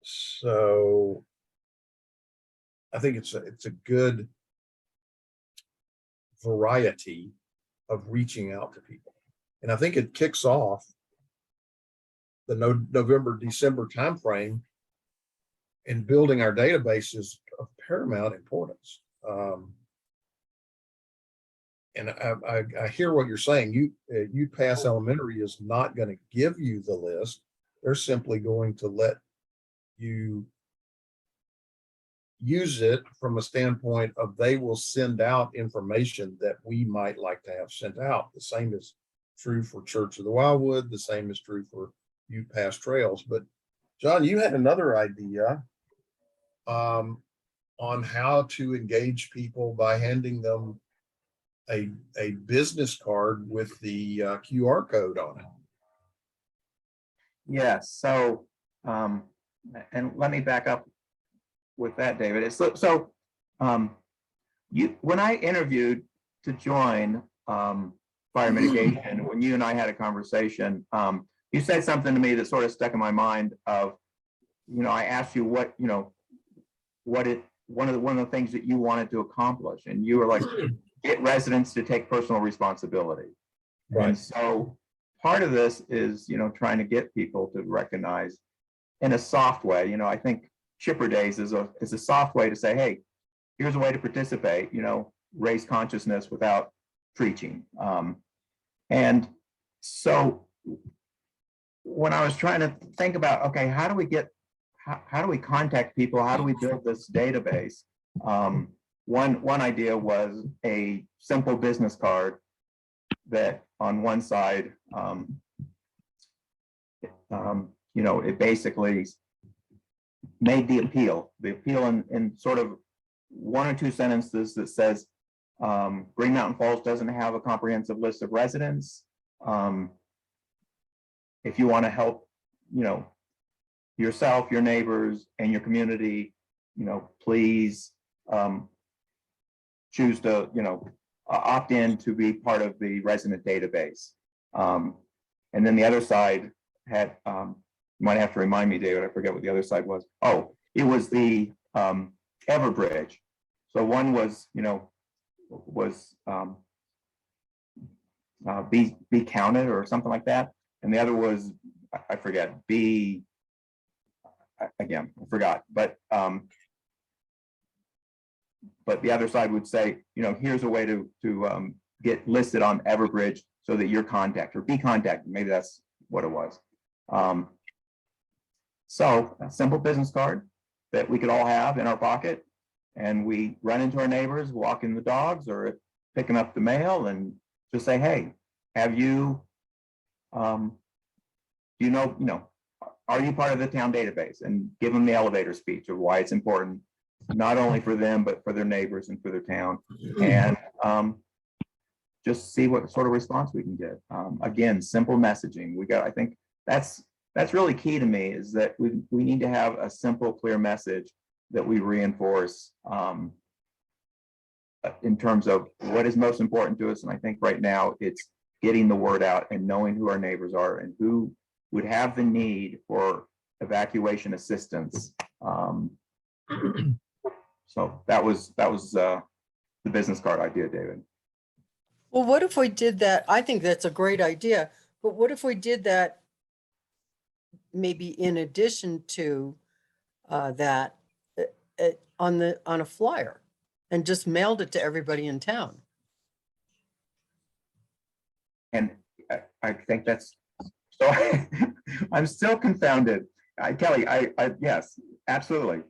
So I think it's a good variety of reaching out to people. And I think it kicks off the November, December timeframe, and building our database is of paramount importance. And I hear what you're saying. UPass Elementary is not going to give you the list. They're simply going to let you use it from a standpoint of they will send out information that we might like to have sent out. The same is true for Church of the Wildwood. The same is true for UPass Trails. But John, you had another idea on how to engage people by handing them a business card with the QR code on it. Yes, so, and let me back up with that, David. When I interviewed to join fire mitigation, when you and I had a conversation, you said something to me that sort of stuck in my mind of, I asked you one of the things that you wanted to accomplish, and you were like, get residents to take personal responsibility. Right. And so part of this is, trying to get people to recognize in a soft way. I think Chipper Days is a soft way to say, hey, here's a way to participate, raise consciousness without preaching. And so when I was trying to think about, okay, how do we contact people? How do we build this database? One idea was a simple business card that on one side, it basically made the appeal in sort of one or two sentences that says, Green Mountain Falls doesn't have a comprehensive list of residents. If you want to help, yourself, your neighbors, and your community, please choose to, opt in to be part of the resident database. And then the other side had, you might have to remind me, David, I forget what the other side was. Oh, it was the Everbridge. So one was, be counted or something like that. And the other was, I forget, again, I forgot, but the other side would say, you know, here's a way to get listed on Everbridge so that you're contacted or be contacted. Maybe that's what it was. So a simple business card that we could all have in our pocket, and we run into our neighbors, walking the dogs or picking up the mail, and just say, hey, have you, you know, are you part of the town database? And give them the elevator speech of why it's important, not only for them, but for their neighbors and for their town. And just see what sort of response we can get. Again, simple messaging. I think that's really key to me, is that we need to have a simple, clear message that we reinforce in terms of what is most important to us. And I think right now it's getting the word out and knowing who our neighbors are and who would have the need for evacuation assistance. So that was the business card idea, David. Well, what if we did that? I think that's a great idea, but what if we did that maybe in addition to that on a flyer and just mailed it to everybody in town? And I think that's, so I'm still confounded. Kelly, yes, absolutely.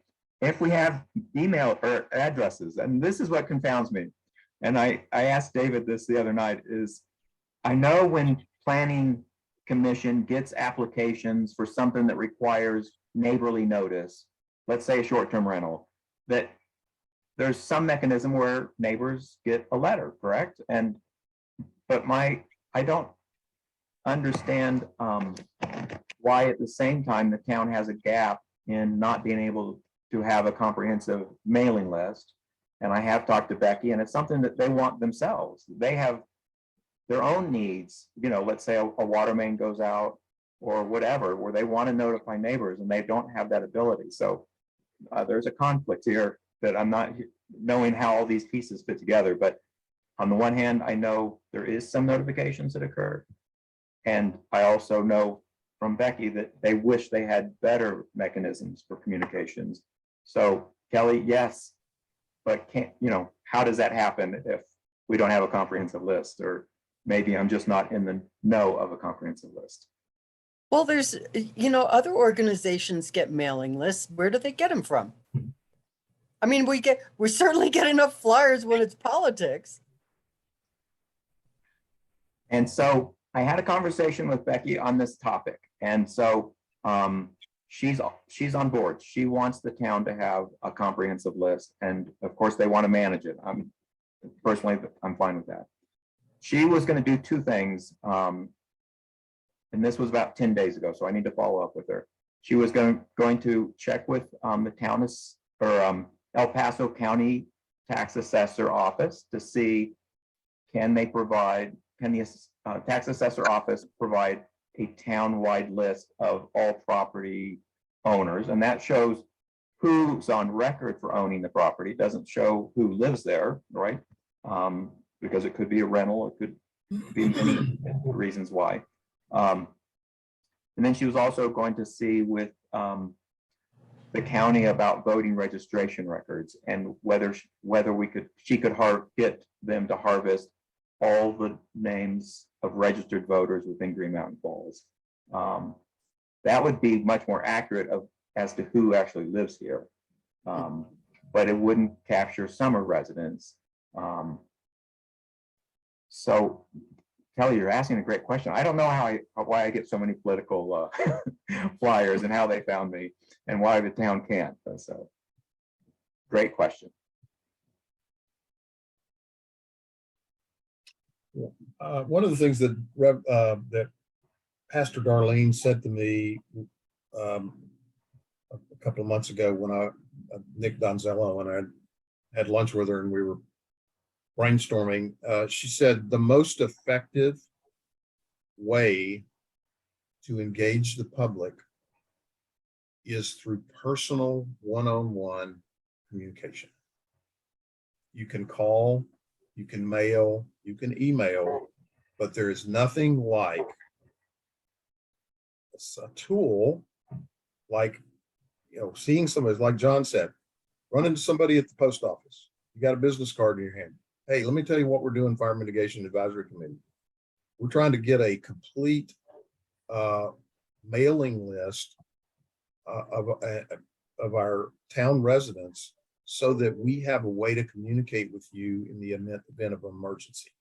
If we have email or addresses, and this is what confounds me. And I asked David this the other night, is I know when planning commission gets applications for something that requires neighborly notice, let's say a short-term rental, that there's some mechanism where neighbors get a letter, correct? But I don't understand why at the same time the town has a gap in not being able to have a comprehensive mailing list. And I have talked to Becky, and it's something that they want themselves. They have their own needs, you know, let's say a water main goes out or whatever, where they want to notify neighbors and they don't have that ability. So there's a conflict here that I'm not knowing how all these pieces fit together. But on the one hand, I know there is some notifications that occur. And I also know from Becky that they wish they had better mechanisms for communications. So Kelly, yes, but how does that happen if we don't have a comprehensive list? Or maybe I'm just not in the know of a comprehensive list. Well, there's, other organizations get mailing lists. Where do they get them from? I mean, we certainly get enough flyers when it's politics. And so I had a conversation with Becky on this topic. And so she's on board. She wants the town to have a comprehensive list. And of course they want to manage it. Personally, I'm fine with that. She was going to do two things. And this was about 10 days ago, so I need to follow up with her. She was going to check with the town or El Paso County Tax Assessor Office to see can the Tax Assessor Office provide a town-wide list of all property owners, and that shows who's on record for owning the property. It doesn't show who lives there, right? Because it could be a rental, it could be many reasons why. And then she was also going to see with the county about voting registration records and whether she could get them to harvest all the names of registered voters within Green Mountain Falls. That would be much more accurate as to who actually lives here, but it wouldn't capture summer residents. So Kelly, you're asking a great question. I don't know why I get so many political flyers and how they found me and why the town can't. So great question. One of the things that that Pastor Darlene said to me a couple of months ago when Nick Donzello and I had lunch with her and we were brainstorming, she said the most effective way to engage the public is through personal one-on-one communication. You can call, you can mail, you can email, but there is nothing like a tool like seeing somebody, like John said, run into somebody at the post office. You got a business card in your hand. Hey, let me tell you what we're doing, Fire Mitigation Advisory Committee. We're trying to get a complete mailing list of our town residents so that we have a way to communicate with you in the event of an emergency.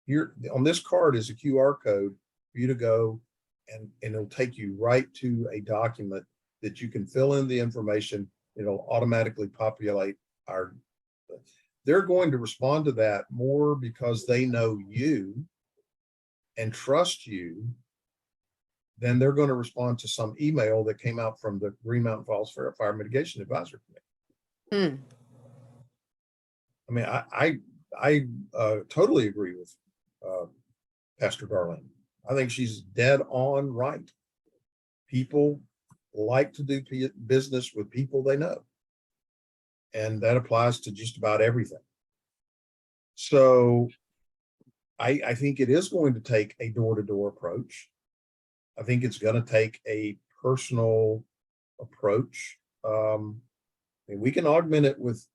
Here on this card is a QR code for you to go and it'll take you right to a document that you can fill in the information. It'll automatically populate they're going to respond to that more because they know you and trust you than they're going to respond to some email that came out from the Green Mountain Falls Fire Mitigation Advisory Committee. I mean, I totally agree with Pastor Darlene. I think she's dead on right. People like to do business with people they know. And that applies to just about everything. So I think it is going to take a door-to-door approach. I think it's going to take a personal approach. And we can augment it with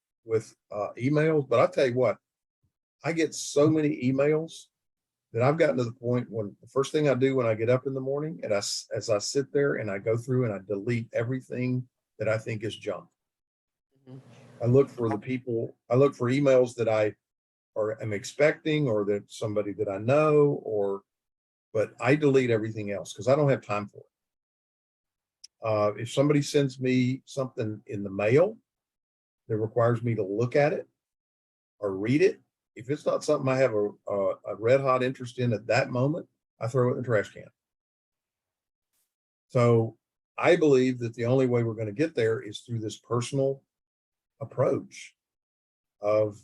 emails, but I'll tell you what, I get so many emails that I've gotten to the point when the first thing I do when I get up in the morning and as I sit there and I go through and I delete everything that I think is junk. I look for emails that I am expecting or that somebody that I know but I delete everything else because I don't have time for it. If somebody sends me something in the mail that requires me to look at it or read it, if it's not something I have a red hot interest in at that moment, I throw it in the trash can. So I believe that the only way we're going to get there is through this personal approach of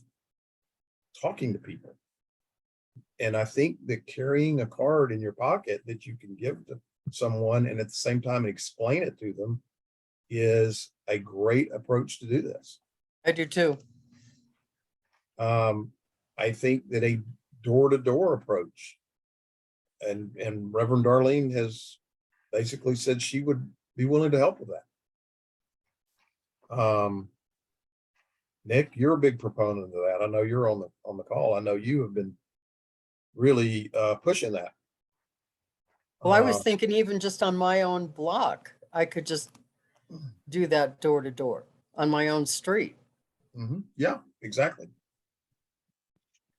talking to people. And I think that carrying a card in your pocket that you can give to someone and at the same time explain it to them is a great approach to do this. I do too. I think that a door-to-door approach, and Reverend Darlene has basically said she would be willing to help with that. Nick, you're a big proponent of that. I know you're on the call. I know you have been really pushing that. Well, I was thinking even just on my own block, I could just do that door to door on my own street. Yeah, exactly.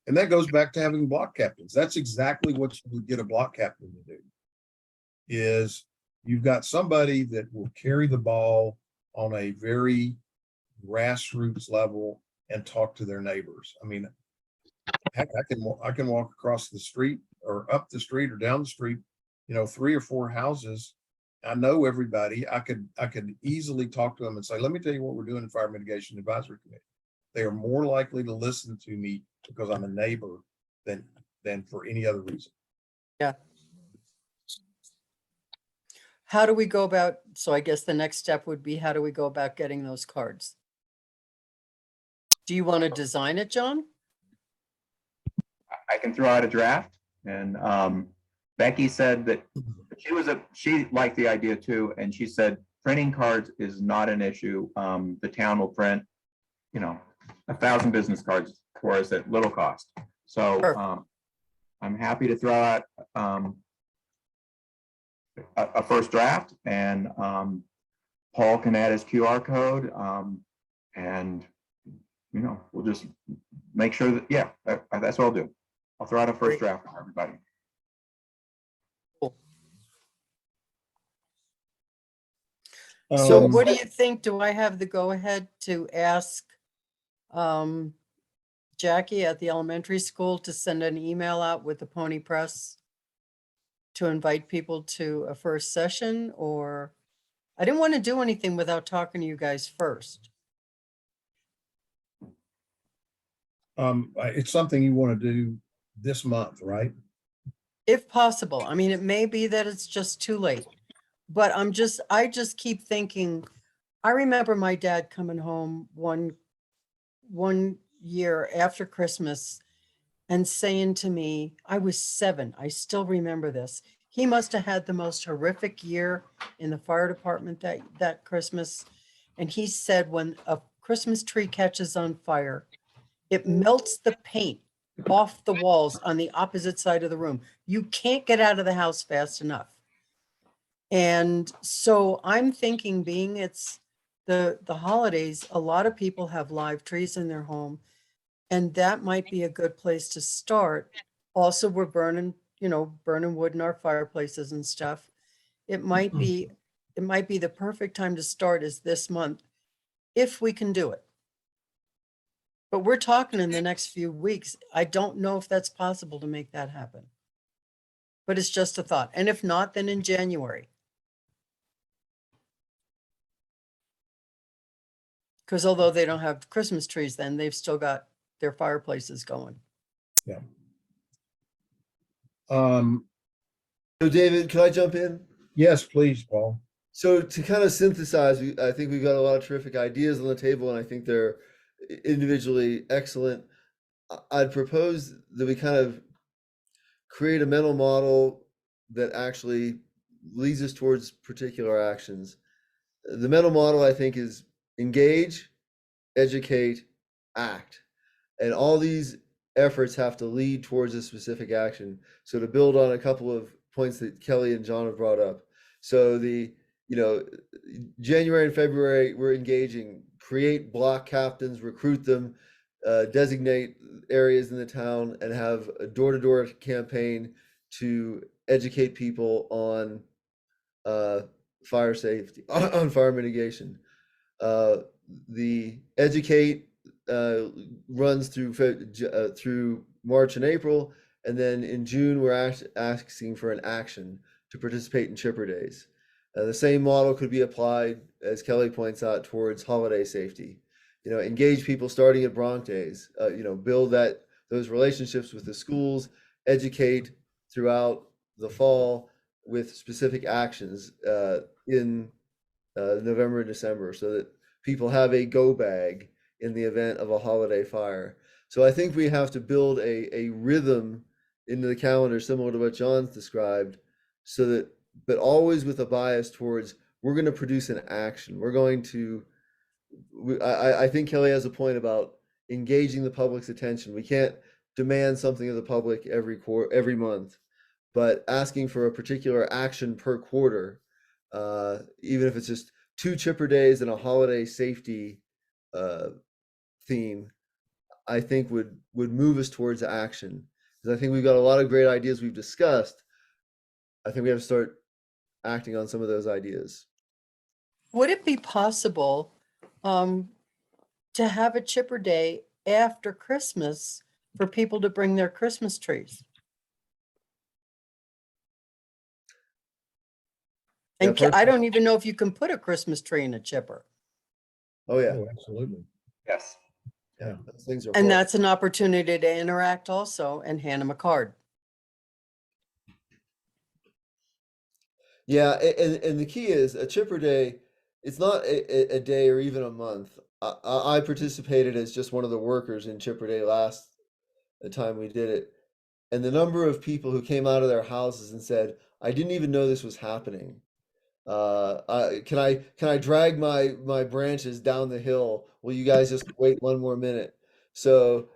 And that goes back to having block captains. That's exactly what you would get a block captain to do. Is you've got somebody that will carry the ball on a very grassroots level and talk to their neighbors. I mean, heck, I can walk across the street or up the street or down the street, 3 or 4 houses. I know everybody. I could easily talk to them and say, let me tell you what we're doing in Fire Mitigation Advisory Committee. They are more likely to listen to me because I'm a neighbor than for any other reason. Yeah. How do we go about, so I guess the next step would be, how do we go about getting those cards? Do you want to design it, John? I can throw out a draft, and Becky said that she liked the idea too, and she said printing cards is not an issue. The town will print, 1,000 business cards for us at little cost. So I'm happy to throw out a first draft, and Paul can add his QR code, and we'll just make sure that that's what I'll do. I'll throw out a first draft for everybody. Cool. So what do Um, you think? Do I have the go-ahead to ask Jackie at the elementary school to send an email out with the Pony Press to invite people to a first session? Or I didn't want to do anything without talking to you guys first. It's something you want to do this month, right? If possible. I mean, it may be that it's just too late, but I just keep thinking, I remember my dad coming home one year after Christmas and saying to me, I was 7, I still remember this. he must have had the most horrific year in the fire department that Christmas. And he said when a Christmas tree catches on fire, it melts the paint off the walls on the opposite side of the room. You can't get out of the house fast enough. And so I'm thinking, being it's the holidays, a lot of people have live trees in their home, and that might be a good place to start. Also, we're burning wood in our fireplaces and stuff. It might be the perfect time to start is this month, if we can do it. But we're talking in the next few weeks. I don't know if that's possible to make that happen. But it's just a thought. And if not, then in January. Because although they don't have Christmas trees, then they've still got their fireplaces going. So David, can I jump in? Yes, please, Paul. So to kind of synthesize, I think we've got a lot of terrific ideas on the table, and I think they're individually excellent. I'd propose that we kind of create a mental model that actually leads us towards particular actions. The mental model, I think, is engage, educate, act. And all these efforts have to lead towards a specific action. So to build on a couple of points that Kelly and John have brought up. So January and February, we're engaging, create block captains, recruit them, designate areas in the town, and have a door-to-door campaign to educate people on fire safety, on fire mitigation. The educate runs through March and April, and then in June we're asking for an action to participate in Chipper Days. The same model could be applied, as Kelly points out, towards holiday safety. Engage people starting at Bronc Days. Build those relationships with the schools, educate throughout the fall with specific actions in November and December, so that people have a go bag in the event of a holiday fire. So I think we have to build a rhythm into the calendar similar to what John's described, so that, but always with a bias towards, we're going to produce an action. We're going to, I think Kelly has a point about engaging the public's attention. We can't demand something of the public every month, but asking for a particular action per quarter, even if it's just 2 Chipper Days and a holiday safety theme, I think would move us towards action. Because I think we've got a lot of great ideas we've discussed. I think we have to start acting on some of those ideas. Would it be possible to have a Chipper Day after Christmas for people to bring their Christmas trees? And I don't even know if you can put a Christmas tree in a chipper. Oh yeah, Oh, absolutely. Yes. yeah. Those things are And full. that's an opportunity to interact also and hand them a card. Yeah, and the key is a Chipper Day. It's not a day or even a month. I participated as just one of the workers in Chipper Day last time we did it, and the number of people who came out of their houses and said, "I didn't even know this was happening. Can I drag my branches down the hill? Will you guys just wait one more minute?" So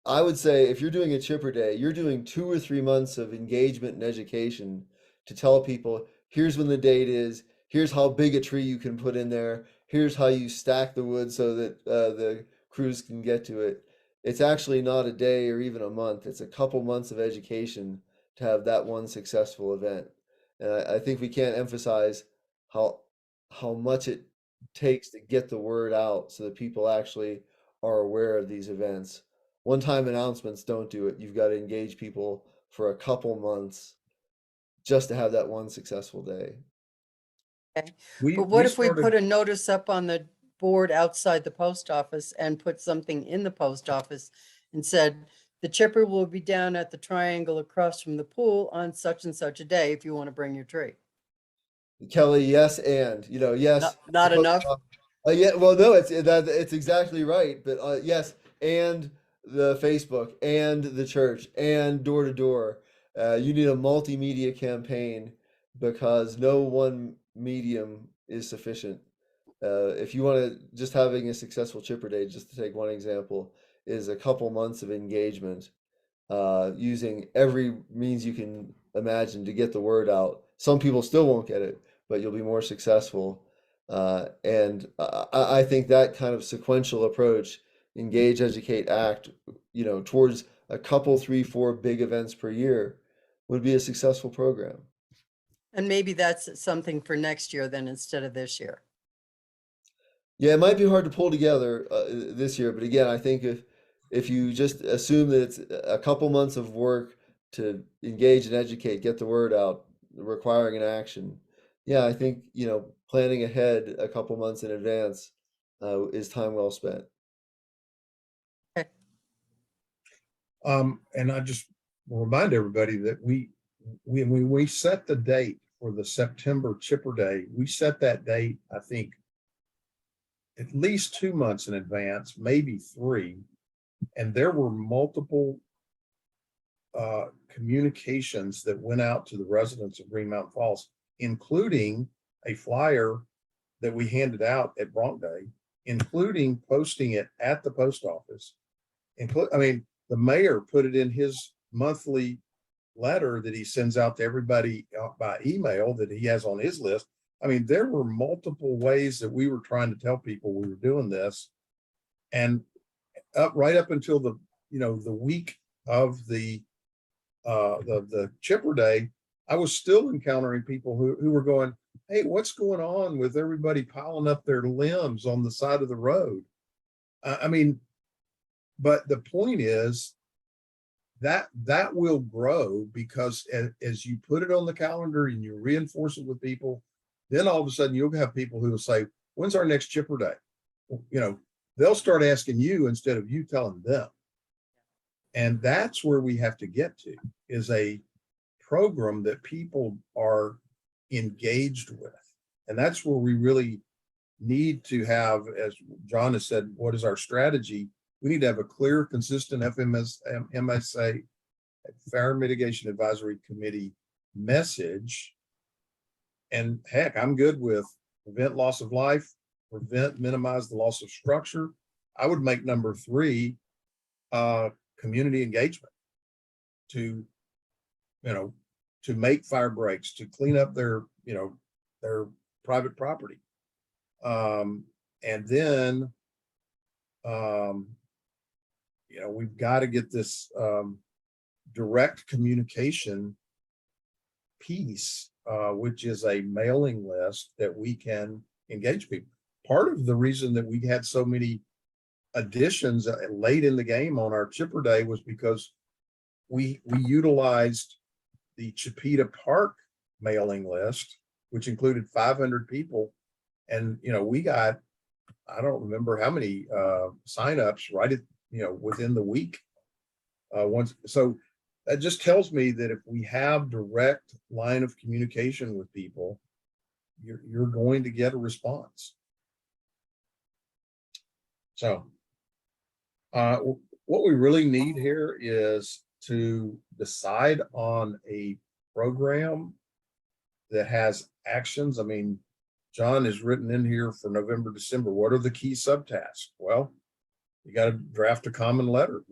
I would say if you're doing a Chipper Day, you're doing 2 or 3 months of engagement and education to tell people, here's when the date is, here's how big a tree you can put in there, here's how you stack the wood so that the crews can get to it. It's actually not a day or even a month. It's a couple months of education to have that one successful event. And I think we can't emphasize how much it takes to get the word out so that people actually are aware of these events. One-time announcements don't do it. You've got to engage people for a couple months just to have that one successful day. But what if we put a notice up on the board outside the post office and put something in the post office and said, the chipper will be down at the triangle across from the pool on such and such a day if you want to bring your tree? Kelly, yes, and yes. Not enough? Yeah, well, no, it's exactly right. But yes, and the Facebook and the church and door to door. You need a multimedia campaign because no one medium is sufficient. If you want to, just having a successful chipper day, just to take one example, is a couple months of engagement, using every means you can imagine to get the word out. Some people still won't get it, but you'll be more successful. And I think that kind of sequential approach, engage, educate, act, towards a couple, 3, 4 big events per year would be a successful program. And maybe that's something for next year then instead of this year. Yeah, it might be hard to pull together this year, but again, I think if you just assume that it's a couple months of work to engage and educate, get the word out, requiring an action, yeah, I think planning ahead a couple months in advance is time well spent. And I just will remind everybody that when we set the date for the September Chipper Day, we set that date, I think, at least 2 months in advance, maybe 3. And there were multiple communications that went out to the residents of Green Mountain Falls, including a flyer that we handed out at Bronc Day, including posting it at the post office. The mayor put it in his monthly letter that he sends out to everybody by email that he has on his list. There were multiple ways that we were trying to tell people we were doing this. And right up until the week of the Chipper Day, I was still encountering people who were going, "Hey, what's going on with everybody piling up their limbs on the side of the road?" But the point is that will grow, because as you put it on the calendar and you reinforce it with people, then all of a sudden you'll have people who will say, "When's our next Chipper Day?" They'll start asking you instead of you telling them. And that's where we have to get to, is a program that people are engaged with. And that's where we really need to have, as John has said, what is our strategy? We need to have a clear, consistent MSA, Fire Mitigation Advisory Committee message. And heck, I'm good with prevent loss of life, minimize the loss of structure. I would make number 3 community engagement to make fire breaks, to clean up their private property. And then we've got to get this direct communication piece, which is a mailing list that we can engage people. Part of the reason that we had so many additions late in the game on our Chipper Day was because we utilized the Chipeta Park mailing list, which included 500 people. And, we got, I don't remember how many signups right at, within the week. So that just tells me that if we have direct line of communication with people, you're going to get a response. So what we really need here is to decide on a program that has actions. John is written in here for November, December. What are the key subtasks? Well, you got to draft a common letter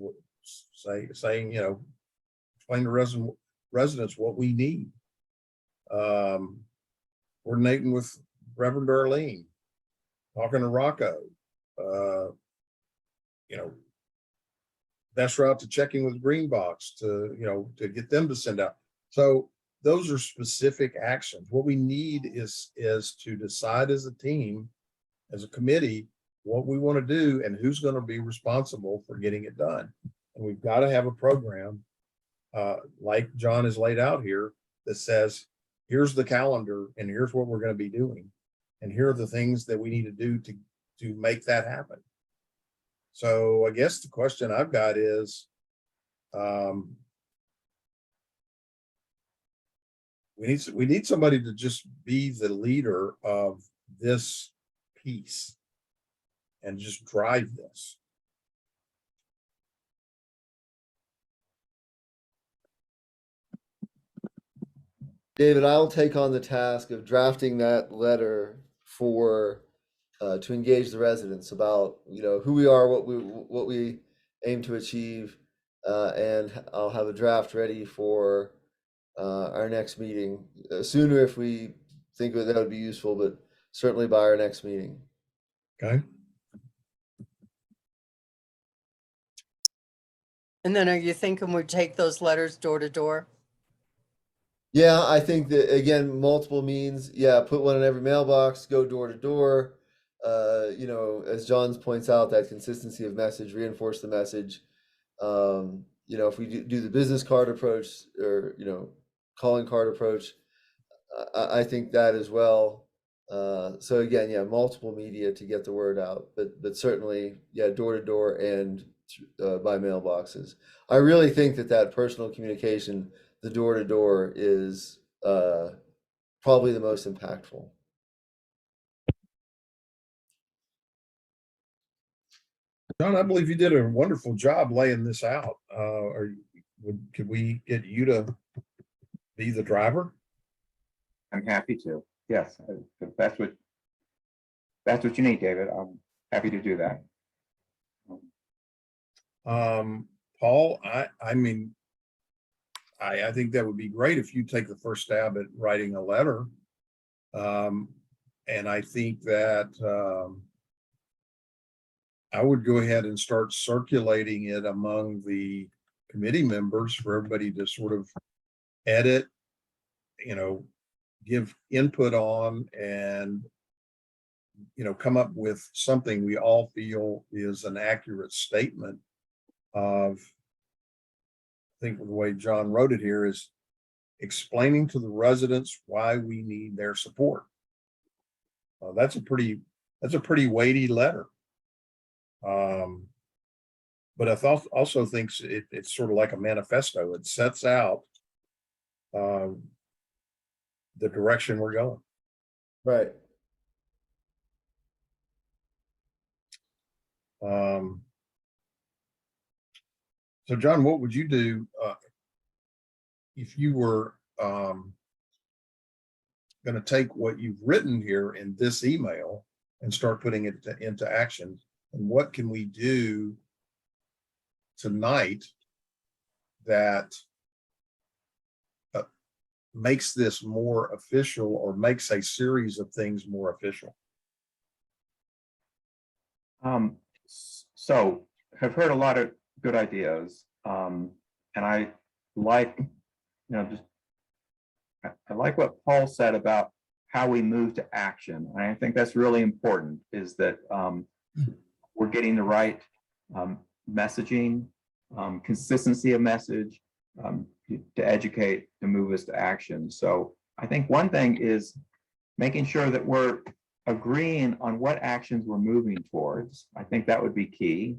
saying, explain to residents what we need. Coordinating with Reverend Darlene, talking to Rocco, best route to checking with Greenbox to get them to send out. So those are specific actions. What we need is to decide as a team, as a committee, what we want to do and who's going to be responsible for getting it done. And we've got to have a program like John has laid out here that says, here's the calendar and here's what we're going to be doing. And here are the things that we need to do to make that happen. So I guess the question I've got is, we need somebody to just be the leader of this piece and just drive this. David, I'll take on the task of drafting that letter for to engage the residents about who we are, what we aim to achieve, and I'll have a draft ready for our next meeting. Sooner if we think that would be useful, but certainly by our next meeting. Okay. And then are you thinking we take those letters door to door? Yeah, I think that again, multiple means. Yeah, put one in every mailbox, go door to door. As John points out, that consistency of message, reinforce the message. If we do the business card approach or calling card approach, I think that as well. So again, yeah, multiple media to get the word out, but certainly, yeah, door to door and by mailboxes. I really think that personal communication, the door to door, is probably the most impactful. John, I believe you did a wonderful job laying this out. Could we get you to be the driver? I'm happy to. Yes, if that's what you need, David. I'm happy to do that. Paul, I mean, I think that would be great if you take the first stab at writing a letter. And I think that I would go ahead and start circulating it among the committee members for everybody to sort of edit, give input on, and come up with something we all feel is an accurate statement of, I think the way John wrote it here is explaining to the residents why we need their support. That's a pretty weighty letter. But I also think it's sort of like a manifesto. It sets out the direction we're going. Right. So John, what would you do if you were going to take what you've written here in this email and start putting it into action? And what can we do tonight that makes this more official or makes a series of things more official? So I've heard a lot of good ideas, and I like, I like what Paul said about how we move to action. And I think that's really important, is that we're getting the right messaging, consistency of message to educate, to move us to action. So I think one thing is making sure that we're agreeing on what actions we're moving towards. I think that would be key.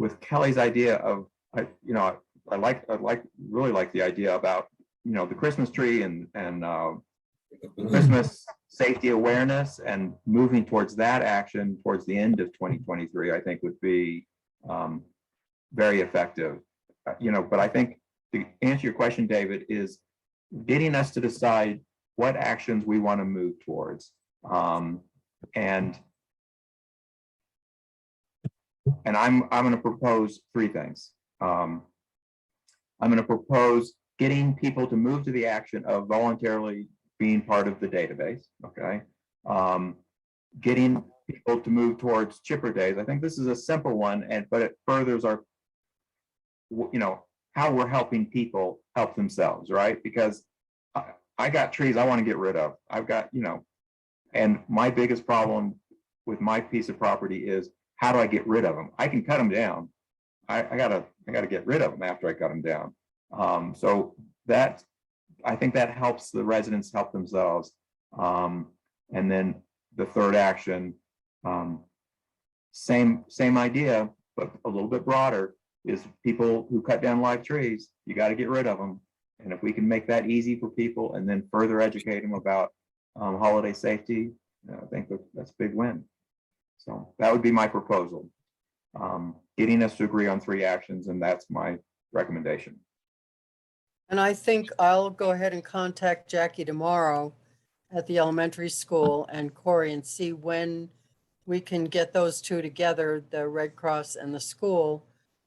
With Kelly's idea of, I really like the idea about, the Christmas tree and Christmas safety awareness, and moving towards that action towards the end of 2023, I think would be very effective. But I think to answer your question, David, is getting us to decide what actions we want to move towards. And I'm going to propose three things. I'm going to propose getting people to move to the action of voluntarily being part of the database. Okay. Getting people to move towards chipper days. I think this is a simple one, but it furthers our, how we're helping people help themselves, right? Because I got trees I want to get rid of. I've got, and my biggest problem with my piece of property is, how do I get rid of them? I can cut them down. I gotta get rid of them after I cut them down. So that, I think that helps the residents help themselves. And then the third action, same idea, but a little bit broader, is people who cut down live trees, you got to get rid of them. And if we can make that easy for people and then further educate them about holiday safety I think that's a big win. So that would be my proposal. Getting us to agree on 3 actions, and that's my recommendation. And I think I'll go ahead and contact Jackie tomorrow at the elementary school and Corey and see when we can get those two together, the Red Cross and the school,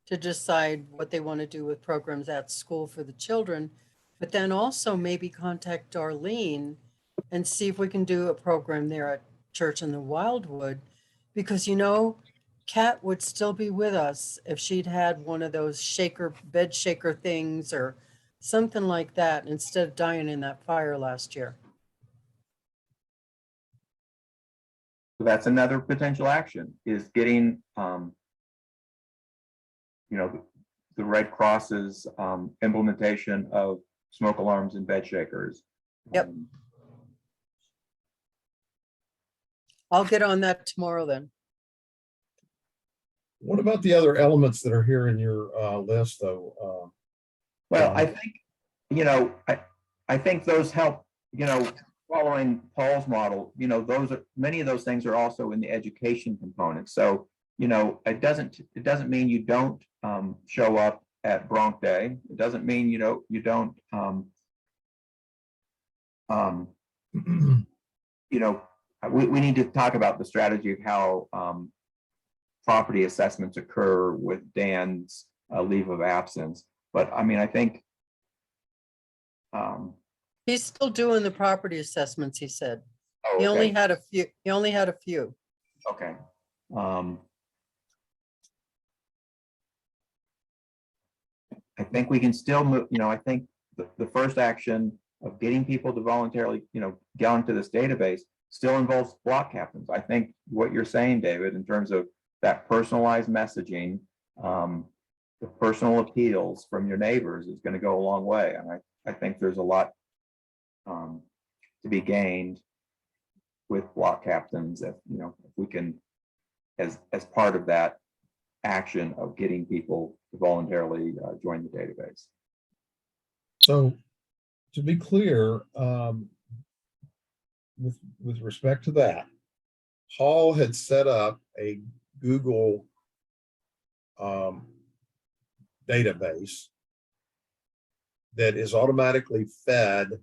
to decide what they want to do with programs at school for the children. But then also maybe contact Darlene and see if we can do a program there at Church in the Wildwood. Because, you know, Kat would still be with us if she'd had one of those bed shaker things or something like that instead of dying in that fire last year. So that's another potential action, is getting, the Red Cross's implementation of smoke alarms and bed shakers. Yep. I'll get on that tomorrow then. What about the other elements that are here in your list, though? Well, I think, I think those help, following Paul's model, many of those things are also in the education component. So, it doesn't mean you don't show up at Bronc Day. It doesn't mean you don't we need to talk about the strategy of how property assessments occur with Dan's leave of absence. But I mean, I think He's still doing the property assessments, he said. oh, He only okay. had a few, Okay. I think we can still move, I think the first action of getting people to voluntarily, get onto this database still involves block captains. I think what you're saying, David, in terms of that personalized messaging, the personal appeals from your neighbors is going to go a long way. And I think there's a lot to be gained with block captains if we can, as part of that action of getting people to voluntarily join the database. So, to be clear, with respect to that, Paul had set up a Google database that is automatically fed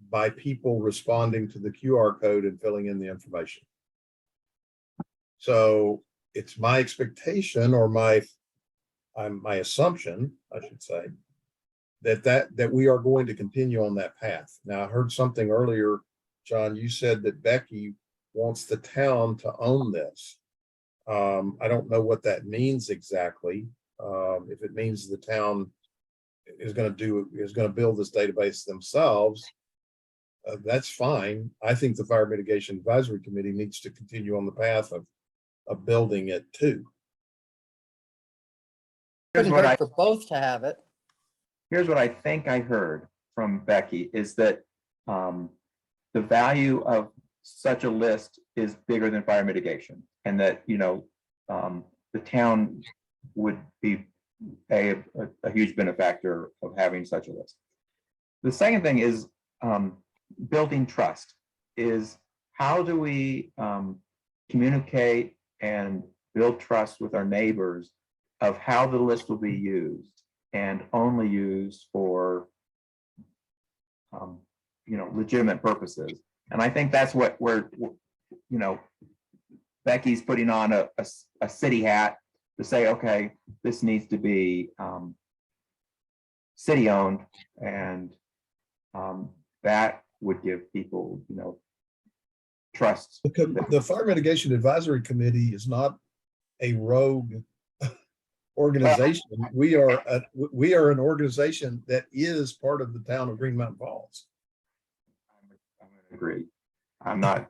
by people responding to the QR code and filling in the information. So it's my expectation, or my assumption, I should say, that we are going to continue on that path. Now, I heard something earlier, John, you said that Becky wants the town to own this. I don't know what that means exactly. If it means the town is going to build this database themselves, that's fine. I think the Fire Mitigation Advisory Committee needs to continue on the path of building it too. Here's couldn't what hurt for both to have it. Here's what I think I heard from Becky is that the value of such a list is bigger than fire mitigation, and that the town would be a huge benefactor of having such a list. The second thing is building trust. Is how do we communicate and build trust with our neighbors of how the list will be used, and only used for legitimate purposes. And I think that's what Becky's putting on a city hat to say, okay, this needs to be city owned, and that would give people trust. The Fire Mitigation Advisory Committee is not a rogue organization. We are an organization that is part of the town of Green Mountain Falls. I'm going to agree. I'm not.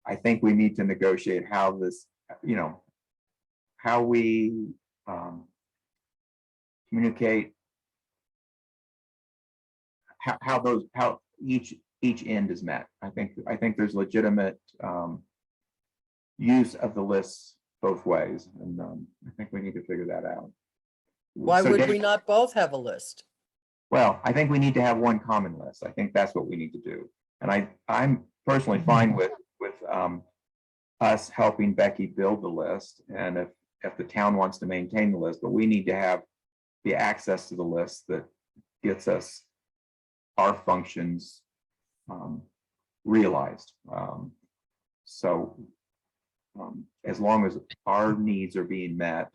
I think we need to negotiate how this, how we communicate, how each end is met. I think there's legitimate use of the lists both ways, and I think we need to figure that out. Why So would Dave, we not both have a list? well, I think we need to have one common list. I think that's what we need to do. And I'm personally fine with us helping Becky build the list, and if the town wants to maintain the list, but we need to have the access to the list that gets us our functions realized. So as long as our needs are being met,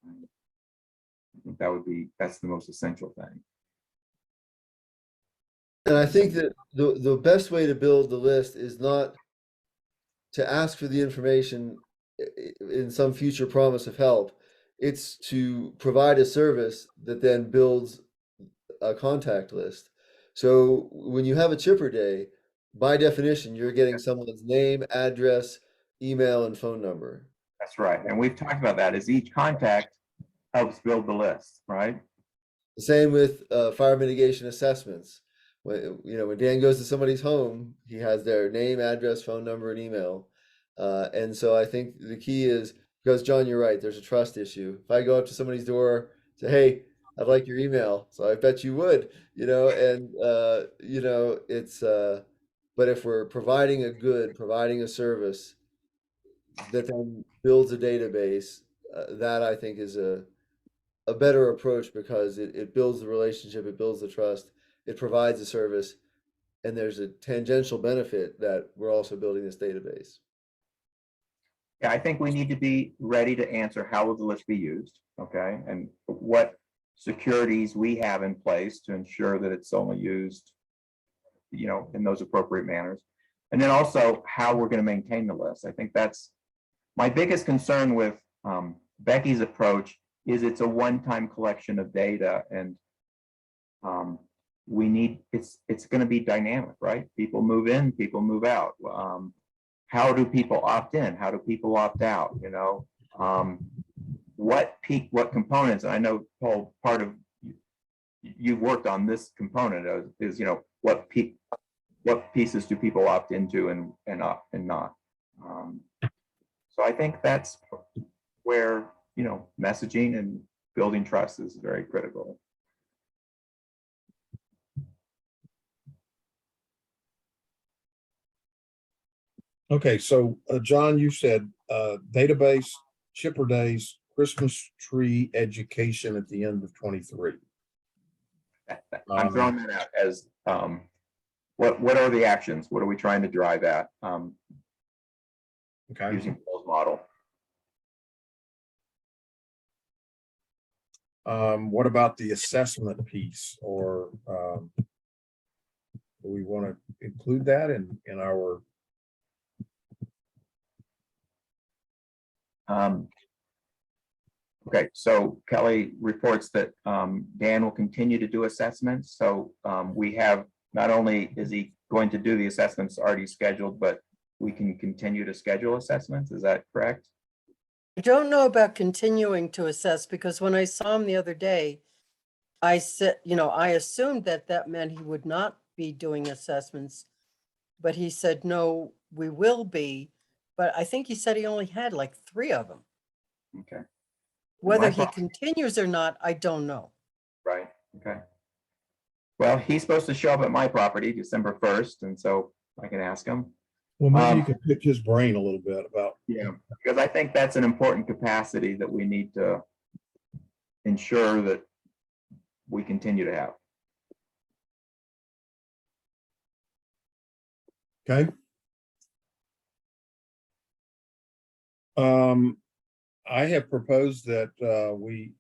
I think that's the most essential thing. And I think that the best way to build the list is not to ask for the information in some future promise of help. It's to provide a service that then builds a contact list. So when you have a chipper day, by definition, you're getting someone's name, address, email, and phone number. That's right. And we've talked about that, is each contact helps build the list, right? The same with fire mitigation assessments. When Dan goes to somebody's home, he has their name, address, phone number, and email. And so I think the key is, because John, you're right, there's a trust issue. If I go up to somebody's door, say, "Hey, I'd like your email," so I bet you would, it's. But if we're providing a service that then builds a database, that I think is a better approach, because it builds the relationship, it builds the trust, it provides a service, and there's a tangential benefit that we're also building this database. Yeah, I think we need to be ready to answer how will the list be used, okay? And what securities we have in place to ensure that it's only used, in those appropriate manners. And then also how we're going to maintain the list. I think that's my biggest concern with Becky's approach, is it's a one-time collection of data, and it's going to be dynamic, right? People move in, people move out. How do people opt in? How do people opt out? What components? I know, Paul, part of you've worked on this component is what pieces do people opt into and not. So I think that's where messaging and building trust is very critical. Okay, so John, you said database, chipper days, Christmas tree education at the end of 23. I'm throwing that out as what are the actions? What are we trying to drive at Okay. using Paul's model? What about the assessment piece, or do we want to include that in our? Okay, so Kelly reports that Dan will continue to do assessments. So we have, not only is he going to do the assessments already scheduled, but we can continue to schedule assessments. Is that correct? I don't know about continuing to assess, because when I saw him the other day, I said, I assumed that meant he would not be doing assessments, but he said, no, we will be. But I think he said he only had like 3 of them. Okay. Whether My he problem- continues or not, I don't know. Right, okay. Well, he's supposed to show up at my property December 1st, and so I can ask him. Well, maybe you can pick his brain a little bit about. Yeah, because I think that's an important capacity that we need to ensure that we continue to have. Okay. I have proposed that we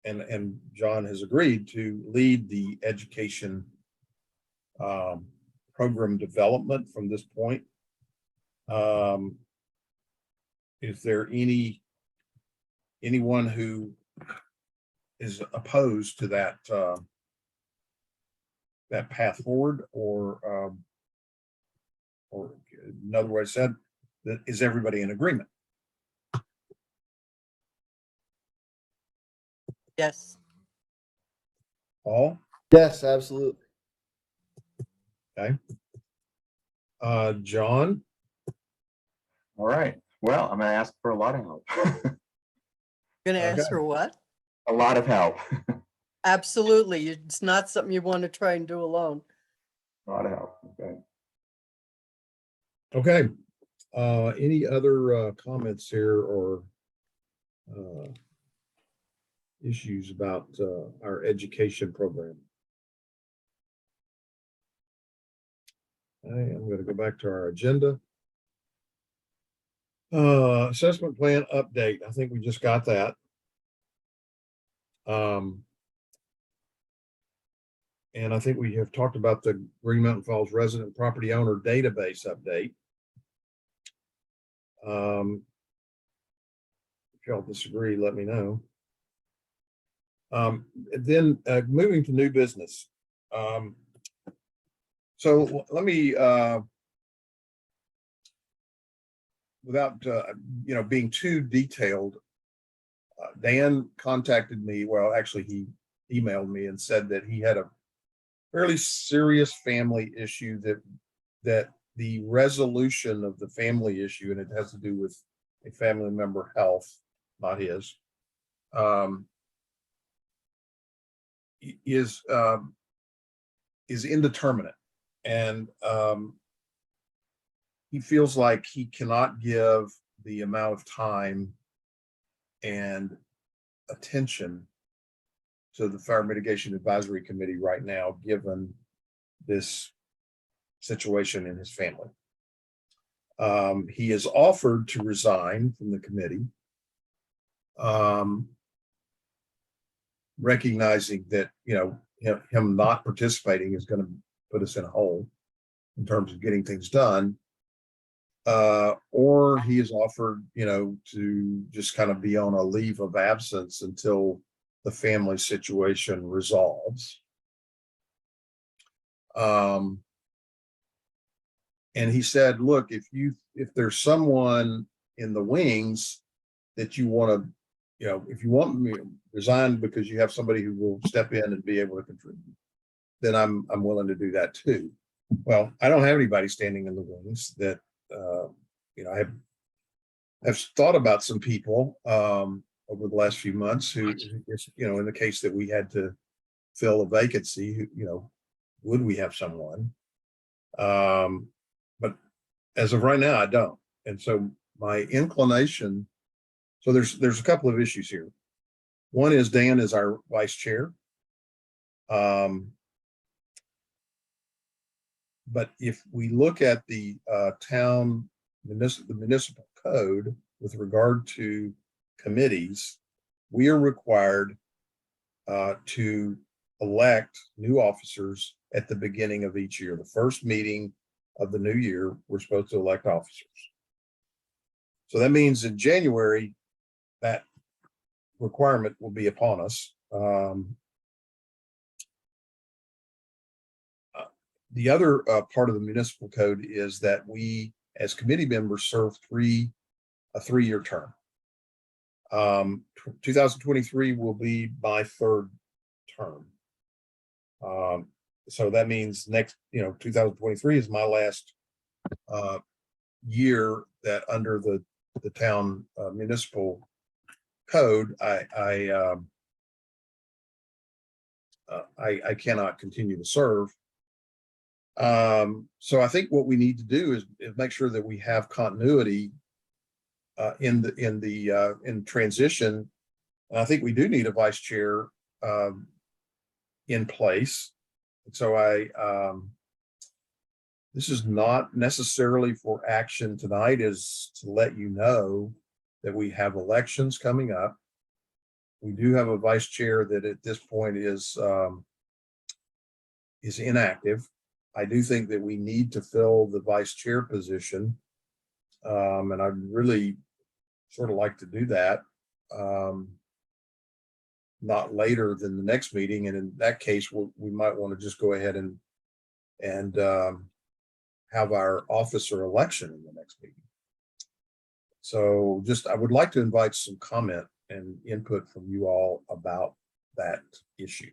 and John has agreed to lead the education program development from this point. Is there anyone who is opposed to that that path forward, or in other words said, that is everybody in agreement? Yes. Paul? Yes, absolutely. Okay. John? All right, well, I'm gonna ask for a lot of help. Gonna ask Okay. for what? A lot of help, Absolutely. It's not something you want to try and do alone. a lot of help, okay. Okay, any other comments here or issues about our education program? I'm going to go back to our agenda. Assessment plan update. I think we just got that. And I think we have talked about the Green Mountain Falls resident property owner database update. If y'all disagree, let me know. Then moving to new business. So let me, without being too detailed, Dan contacted me. Well, actually, he emailed me and said that he had a fairly serious family issue that the resolution of the family issue, and it has to do with a family member health, not his, is indeterminate. And he feels like he cannot give the amount of time and attention to the Fire Mitigation Advisory Committee right now, given this situation in his family. He has offered to resign from the committee, recognizing that him not participating is going to put us in a hole in terms of getting things done. Or he has offered, to just kind of be on a leave of absence until the family situation resolves. And he said, look, if there's someone in the wings that you want to, if you want me to resign because you have somebody who will step in and be able to contribute, then I'm willing to do that too. Well, I don't have anybody standing in the wings that, I've thought about some people over the last few months who, in the case that we had to fill a vacancy, would we have someone? But as of right now, I don't. And so my inclination, so there's a couple of issues here. One is Dan is our vice chair. But if we look at the municipal code with regard to committees, we are required to elect new officers at the beginning of each year. The first meeting of the new year, we're supposed to elect officers. So that means in January, that requirement will be upon us. The other part of the municipal code is that we, as committee members, serve a three-year term. 2023 will be my third term. So that means 2023 is my last year that under the town municipal code, I cannot continue to serve. So I think what we need to do is make sure that we have continuity in transition. And I think we do need a vice chair in place. And so this is not necessarily for action tonight, is to let you know that we have elections coming up. We do have a vice chair that at this point is inactive. I do think that we need to fill the vice chair position. And I'd really sort of like to do that not later than the next meeting. And in that case, we might want to just go ahead and have our officer election in the next meeting. So I would like to invite some comment and input from you all about that issue.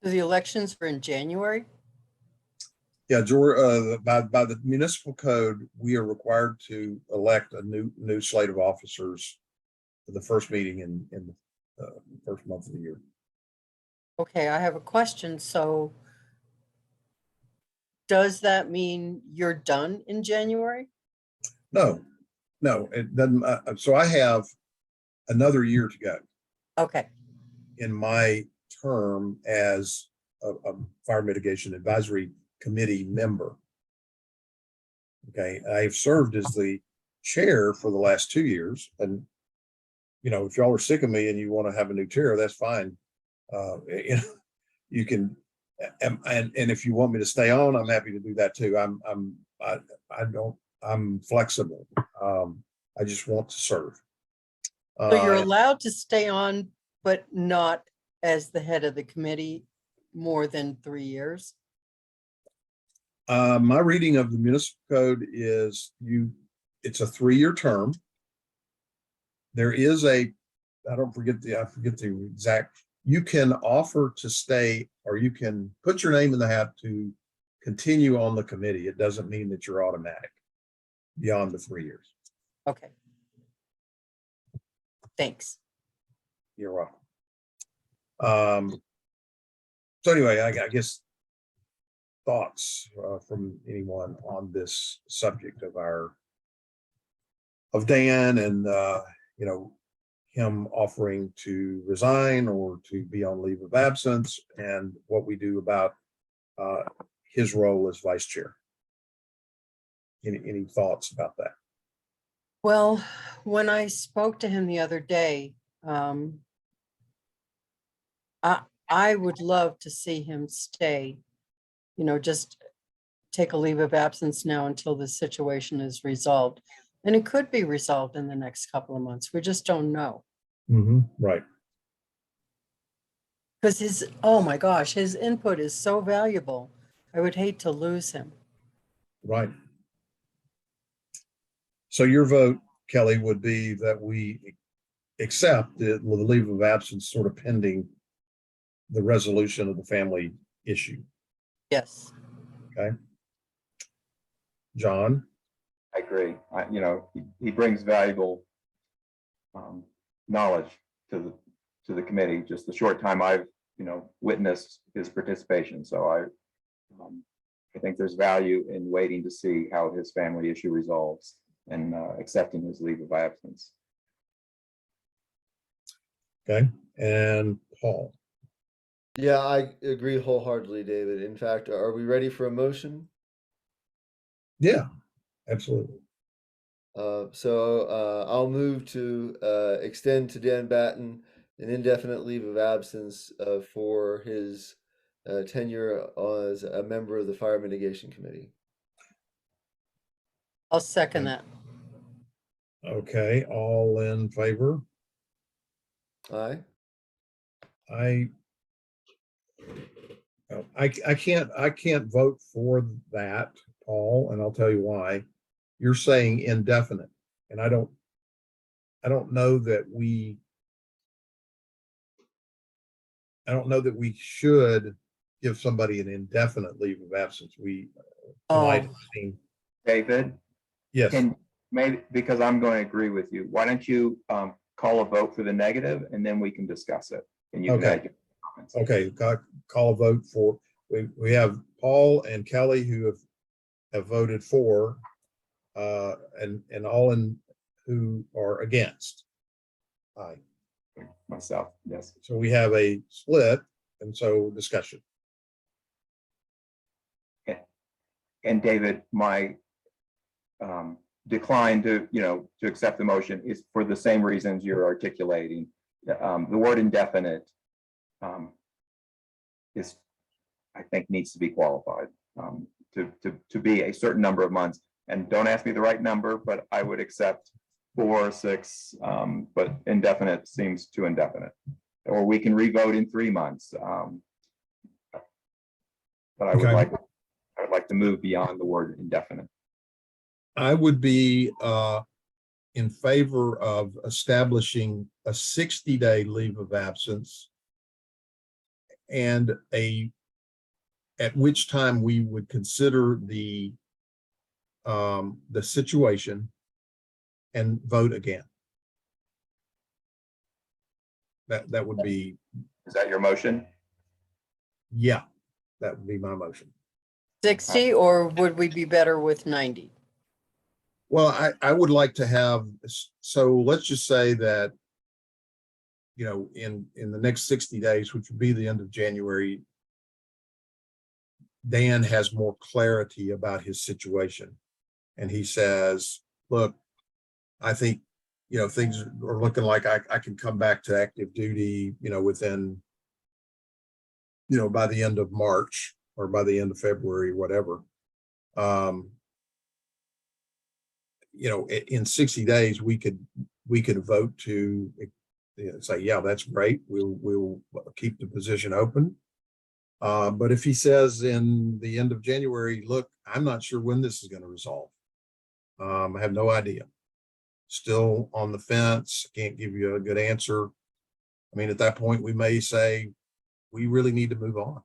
The elections are in January? Yeah, George, by the municipal code, we are required to elect a new slate of officers for the first meeting in the first month of the year. Okay, I have a question. So does that mean you're done in January? No, it doesn't. So I have another year to go Okay, in my term as a Fire Mitigation Advisory Committee member. Okay, I've served as the chair for the last 2 years, and if y'all are sick of me and you want to have a new chair, that's fine. You can, and if you want me to stay on, I'm happy to do that too. I'm flexible. I just want to serve. so you're Uh, allowed to stay on, but not as the head of the committee more than 3 years? My reading of the municipal code is it's a 3-year term. There is I forget the exact, you can offer to stay, or you can put your name in the hat to continue on the committee. It doesn't mean that you're automatic beyond the 3 years. Okay. Thanks. You're welcome. So anyway, I guess thoughts from anyone on this subject of Dan and him offering to resign or to be on leave of absence, and what we do about his role as vice chair. Any thoughts about that? Well, when I spoke to him the other day, I would love to see him stay, just take a leave of absence now until the situation is resolved. And it could be resolved in the next couple of months. We just don't know. Right. Because oh my gosh, his input is so valuable. I would hate to lose him. Right. So your vote, Kelly, would be that we accept the leave of absence sort of pending the resolution of the family issue. Yes. Okay. John? I agree. He brings valuable knowledge to the committee, just the short time I've, witnessed his participation. So I think there's value in waiting to see how his family issue resolves and accepting his leave of absence. Okay. And Paul? Yeah, I agree wholeheartedly, David. In fact, are we ready for a motion? Yeah, absolutely. I'll move to extend to Dan Batten an indefinite leave of absence for his tenure as a member of the Fire Mitigation Committee. I'll second that. Okay, all in favor? Aye. I can't vote for that, Paul, and I'll tell you why. You're saying indefinite, and I don't know that we should give somebody an indefinite leave of absence. We tonight have seen. David, Yes. maybe, because I'm going to agree with you, why don't you call a vote for the negative, and then we can discuss it, and you can Okay. add your comments. Okay, call a vote for, we have Paul and Kelly who have voted for, and all in who are against. Aye. Myself, yes. So we have a split, and so discussion. And David, my decline to accept the motion is for the same reasons you're articulating. The word indefinite is, I think, needs to be qualified to be a certain number of months. And don't ask me the right number, but I would accept 4 or 6, but indefinite seems too indefinite. Or we can revote in 3 months. But I would like to move beyond the word indefinite. I would be in favor of establishing a 60-day leave of absence, and at which time we would consider the situation and vote again. That would be, Is that your motion? yeah, that would be my motion. 60, or would we be better with 90? Well, I would like to have, so let's just say that, you know, in the next 60 days, which would be the end of January, Dan has more clarity about his situation. And he says, look, I think, you know, things are looking like I can come back to active duty, you know, within, you know, by the end of March or by the end of February, whatever. You know, in 60 days, we could vote to, you know, say, yeah, that's great. We'll keep the position open. But if he says in the end of January, look, I'm not sure when this is going to resolve. I have no idea. Still on the fence. Can't give you a good answer. I mean, at that point, we may say we really need to move on.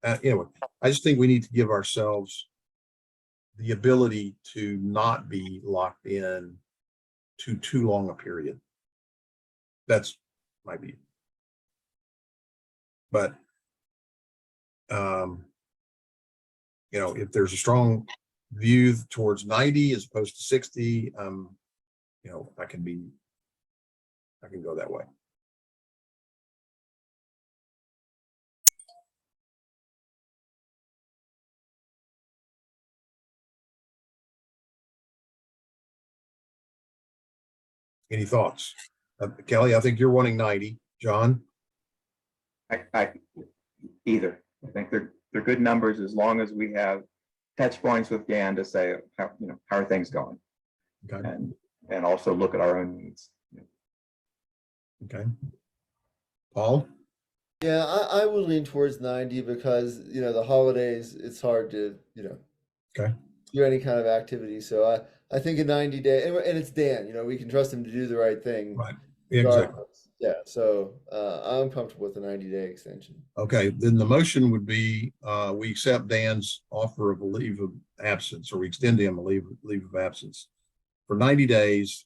Anyway, I just think we need to give ourselves the ability to not be locked in to too long a period. That's my view. But you know, if there's a strong view towards 90 as opposed to 60, you know, I can go that way. Any thoughts? Kelly, I think you're wanting 90. John? I either. I think they're good numbers as long as we have touch points with Dan to say, how, you know, how are things going? Okay. And also look at our own needs. Okay. Paul? Yeah, I would lean towards 90 because, you know, the holidays, it's hard to, you know, Okay. do any kind of activity. So I think a 90-day, and it's Dan, you know, we can trust him to do the right thing. Right. Exactly. regardless. Yeah, so I'm comfortable with a 90-day extension. Okay, then the motion would be, we accept Dan's offer of a leave of absence, or we extend him a leave of absence for 90 days,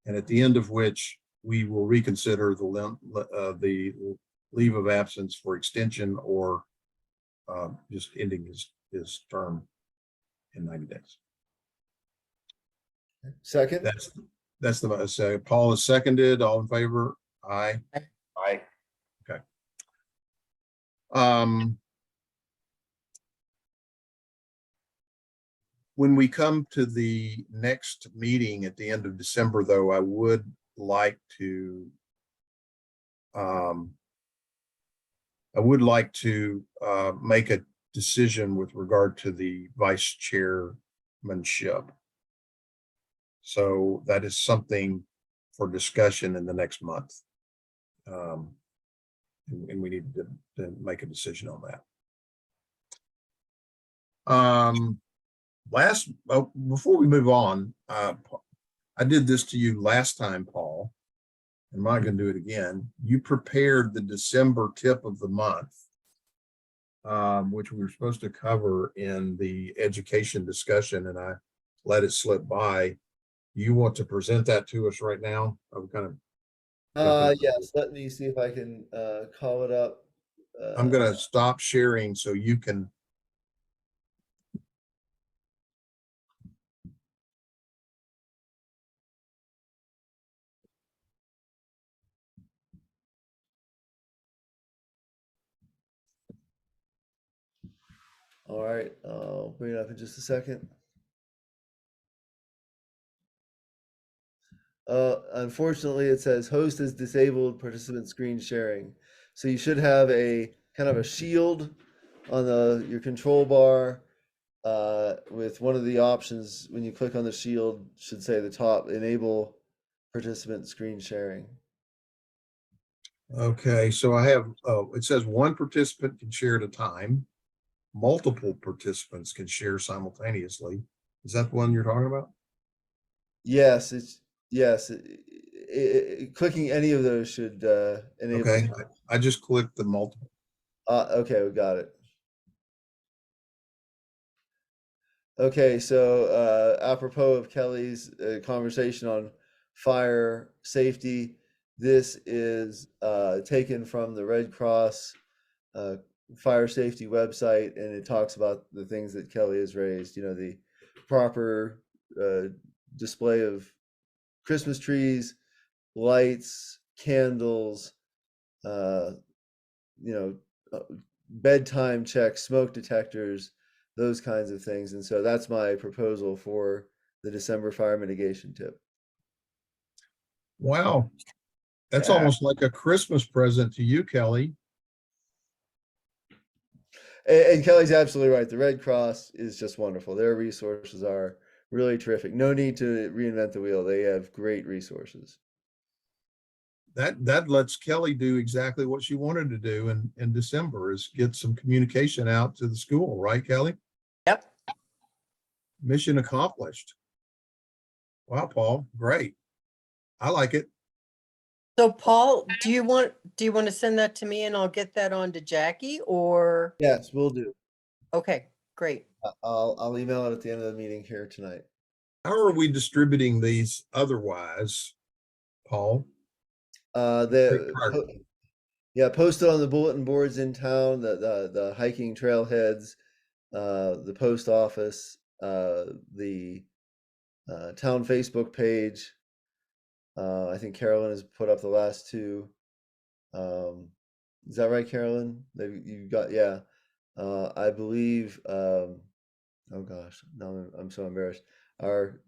and at the end of which we will reconsider the leave of absence for extension or just ending his term in 90 days. Second? That's the, so Paul is seconded. All in favor? Aye. I When we come to the next meeting at the end of December, though, I would like to make a decision with regard to the vice chairmanship. So that is something for discussion in the next month. And we need to make a decision on that. Before we move on, I did this to you last time, Paul. I'm not going to do it again. You prepared the December tip of the month, which we were supposed to cover in the education discussion, and I let it slip by. You want to present that to us right now? I'm kind of Yes, let me see if I can call it up. I'm going to stop sharing so you can. All right, I'll bring it up in just a second. Unfortunately, it says host is disabled participant screen sharing. So you should have a kind of a shield on your control bar with one of the options. When you click on the shield, should say the top, enable participant screen sharing. Okay, so I have, it says one participant can share at a time. Multiple participants can share simultaneously. Is that the one you're talking about? Yes, clicking any of those should enable. Okay, I just clicked the multiple. Okay, we got it. Okay, so apropos of Kelly's conversation on fire safety, this is taken from the Red Cross fire safety website, and it talks about the things that Kelly has raised, the proper display of Christmas trees, lights, candles, uh, you know, bedtime checks, smoke detectors, those kinds of things. And so that's my proposal for the December fire mitigation tip. Wow. That's Yeah. almost like a Christmas present to you, Kelly. And Kelly's absolutely right. The Red Cross is just wonderful. Their resources are really terrific. No need to reinvent the wheel. They have great resources. That lets Kelly do exactly what she wanted to do in December, is get some communication out to the school, right, Kelly? Yep. Mission accomplished. Wow, Paul, great. I like it. So Paul, do you want to send that to me and I'll get that on to Jackie, or? Yes, we'll do. Okay, great. I'll email it at the end of the meeting here tonight. How are we distributing these otherwise, Paul? Posted on the bulletin boards in town, the hiking trailheads, the post office, the town Facebook page. I think Carolyn has put up the last two. Is that right, Carolyn? That you got, yeah. I believe. Oh gosh, now I'm so embarrassed. Our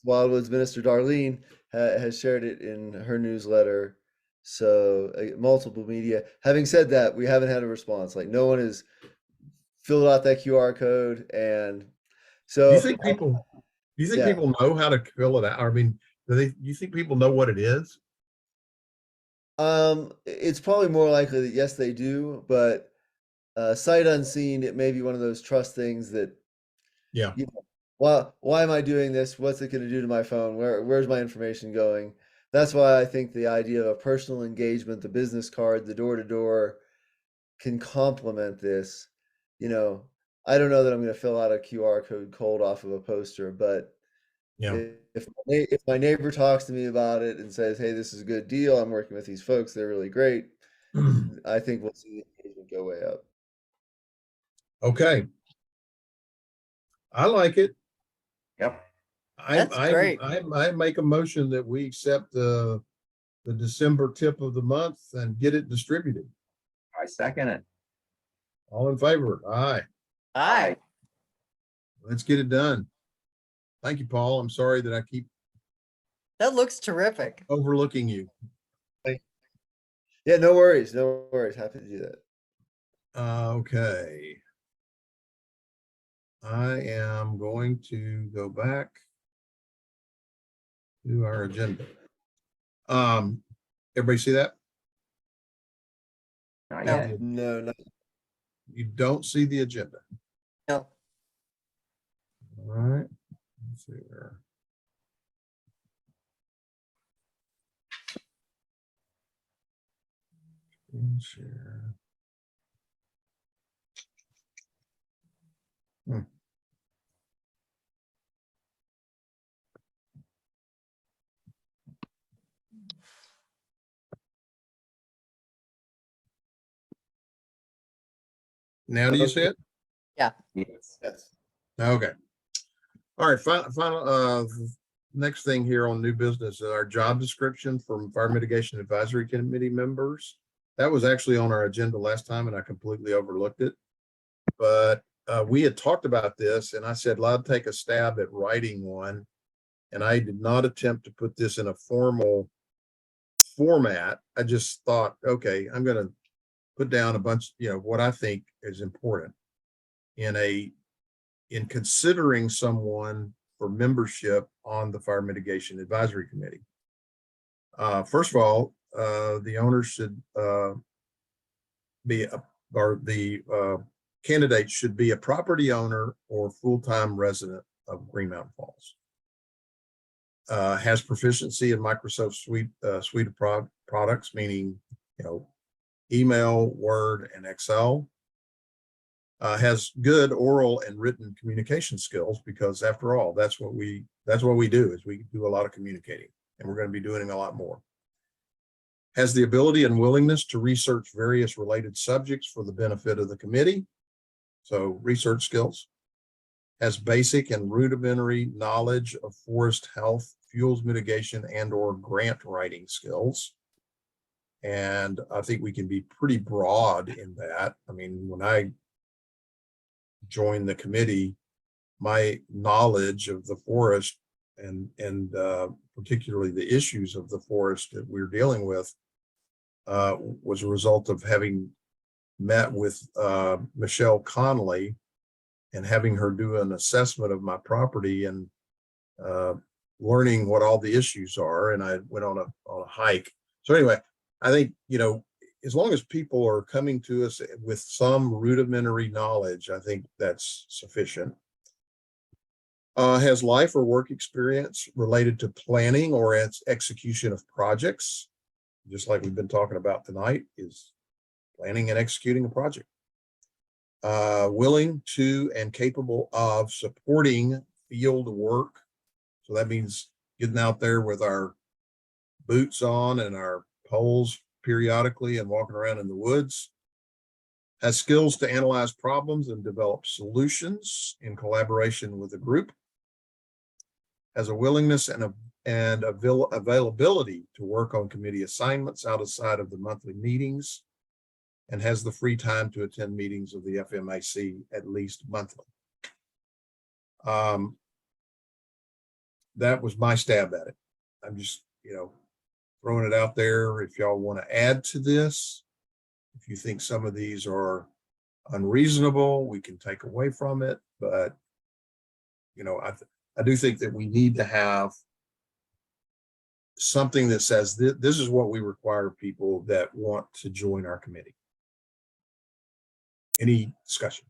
Wildwoods Minister Darlene has shared it in her newsletter. So multiple media. Having said that, we haven't had a response. Like no one has filled out that QR code, and so Do you think people Yeah. people know how to fill it out? I mean, do you think people know what it is? It's probably more likely that yes, they do, but sight unseen, it may be one of those trust things that Yeah. why am I doing this? What's it going to do to my phone? Where's my information going? That's why I think the idea of a personal engagement, the business card, the door to door can complement this. I don't know that I'm going to fill out a QR code cold off of a poster, but Yeah. if my neighbor talks to me about it and says, "Hey, this is a good deal. I'm working with these folks. They're really great." I think we'll see the engagement go way up. Okay. I like it. Yep. That's great. I make a motion that we accept the December tip of the month and get it distributed. I second it. All in favor? Aye. Aye. Let's get it done. Thank you, Paul. I'm sorry that I keep That looks terrific. overlooking you. Yeah, no worries. No worries. Happy to do that. Okay. I am going to go back to our agenda. Everybody see that? Not No. yet. No. You don't see the agenda. No. All right. Let's see here. Screen share. Now do you see it? Yes. Yes. Okay. All right, final, next thing here on new business, our job description from Fire Mitigation Advisory Committee members. That was actually on our agenda last time and I completely overlooked it. But we had talked about this and I said, I'll take a stab at writing one. And I did not attempt to put this in a formal format. I just thought, okay, I'm going to put down a bunch, what I think is important in considering someone for membership on the Fire Mitigation Advisory Committee. First of all, the owner should the candidate should be a property owner or full-time resident of Green Mountain Falls. Has proficiency in Microsoft suite of products, meaning, email, Word, and Excel. Has good oral and written communication skills, because after all, that's what we do, is we do a lot of communicating, and we're going to be doing a lot more. Has the ability and willingness to research various related subjects for the benefit of the committee. So research skills. Has basic and rudimentary knowledge of forest health, fuels mitigation, and/or grant writing skills. And I think we can be pretty broad in that. I mean, when I joined the committee, my knowledge of the forest and particularly the issues of the forest that we're dealing with was a result of having met with Michelle Connolly and having her do an assessment of my property and learning what all the issues are. And I went on a hike. So anyway, I think, as long as people are coming to us with some rudimentary knowledge, I think that's sufficient. Has life or work experience related to planning or execution of projects, just like we've been talking about tonight, is planning and executing a project. Willing to and capable of supporting field work. So that means getting out there with our boots on and our poles periodically and walking around in the woods. Has skills to analyze problems and develop solutions in collaboration with a group. Has a willingness and availability to work on committee assignments outside of the monthly meetings, and has the free time to attend meetings of the FMAC at least monthly. That was my stab at it. I'm just, throwing it out there. If y'all want to add to this, if you think some of these are unreasonable, we can take away from it. But, I do think that we need to have something that says this is what we require of people that want to join our committee. Any discussion?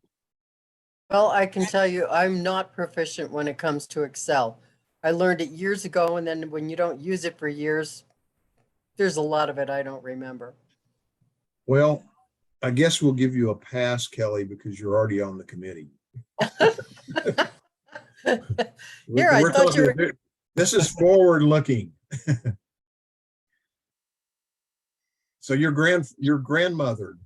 Well, I can tell you, I'm not proficient when it comes to Excel. I learned it years ago, and then when you don't use it for years, there's a lot of it I don't remember. Well, I guess we'll give you a pass, Kelly, because you're already on the committee. Here, I thought you were. This is forward looking. So your grandmother.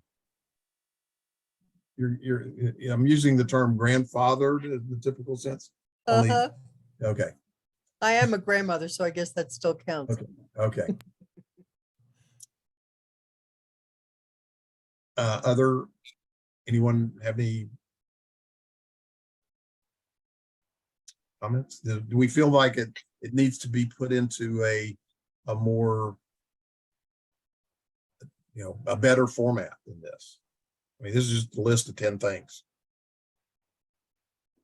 I'm using the term grandfathered in the typical sense. Only- Okay. I am a grandmother, so I guess that still counts. Okay. Anyone have any comments? Do we feel like it needs to be put into a more, a better format than this? I mean, this is just a list of 10 things.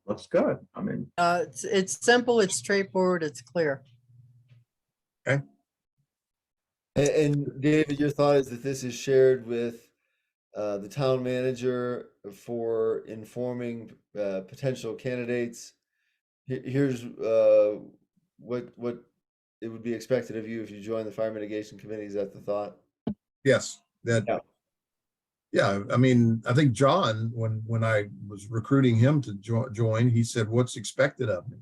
Looks good. I mean, It's simple, it's straightforward, it's clear. And David, your thought is that this is shared with the town manager for informing potential candidates. Here's what it would be expected of you if you join the fire mitigation committee. Is that the thought? Yes, yeah. I mean, I think John, when I was recruiting him to join, he said, "What's expected of me?"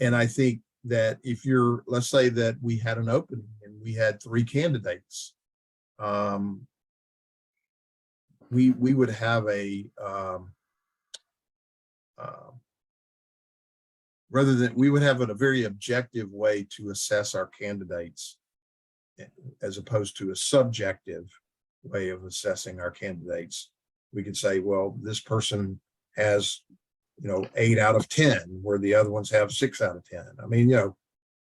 And I think that if let's say that we had an opening and we had 3 candidates, we would have we would have a very objective way to assess our candidates, as opposed to a subjective way of assessing our candidates. We could say, well, this person has 8 out of 10, where the other ones have 6 out of 10. I mean,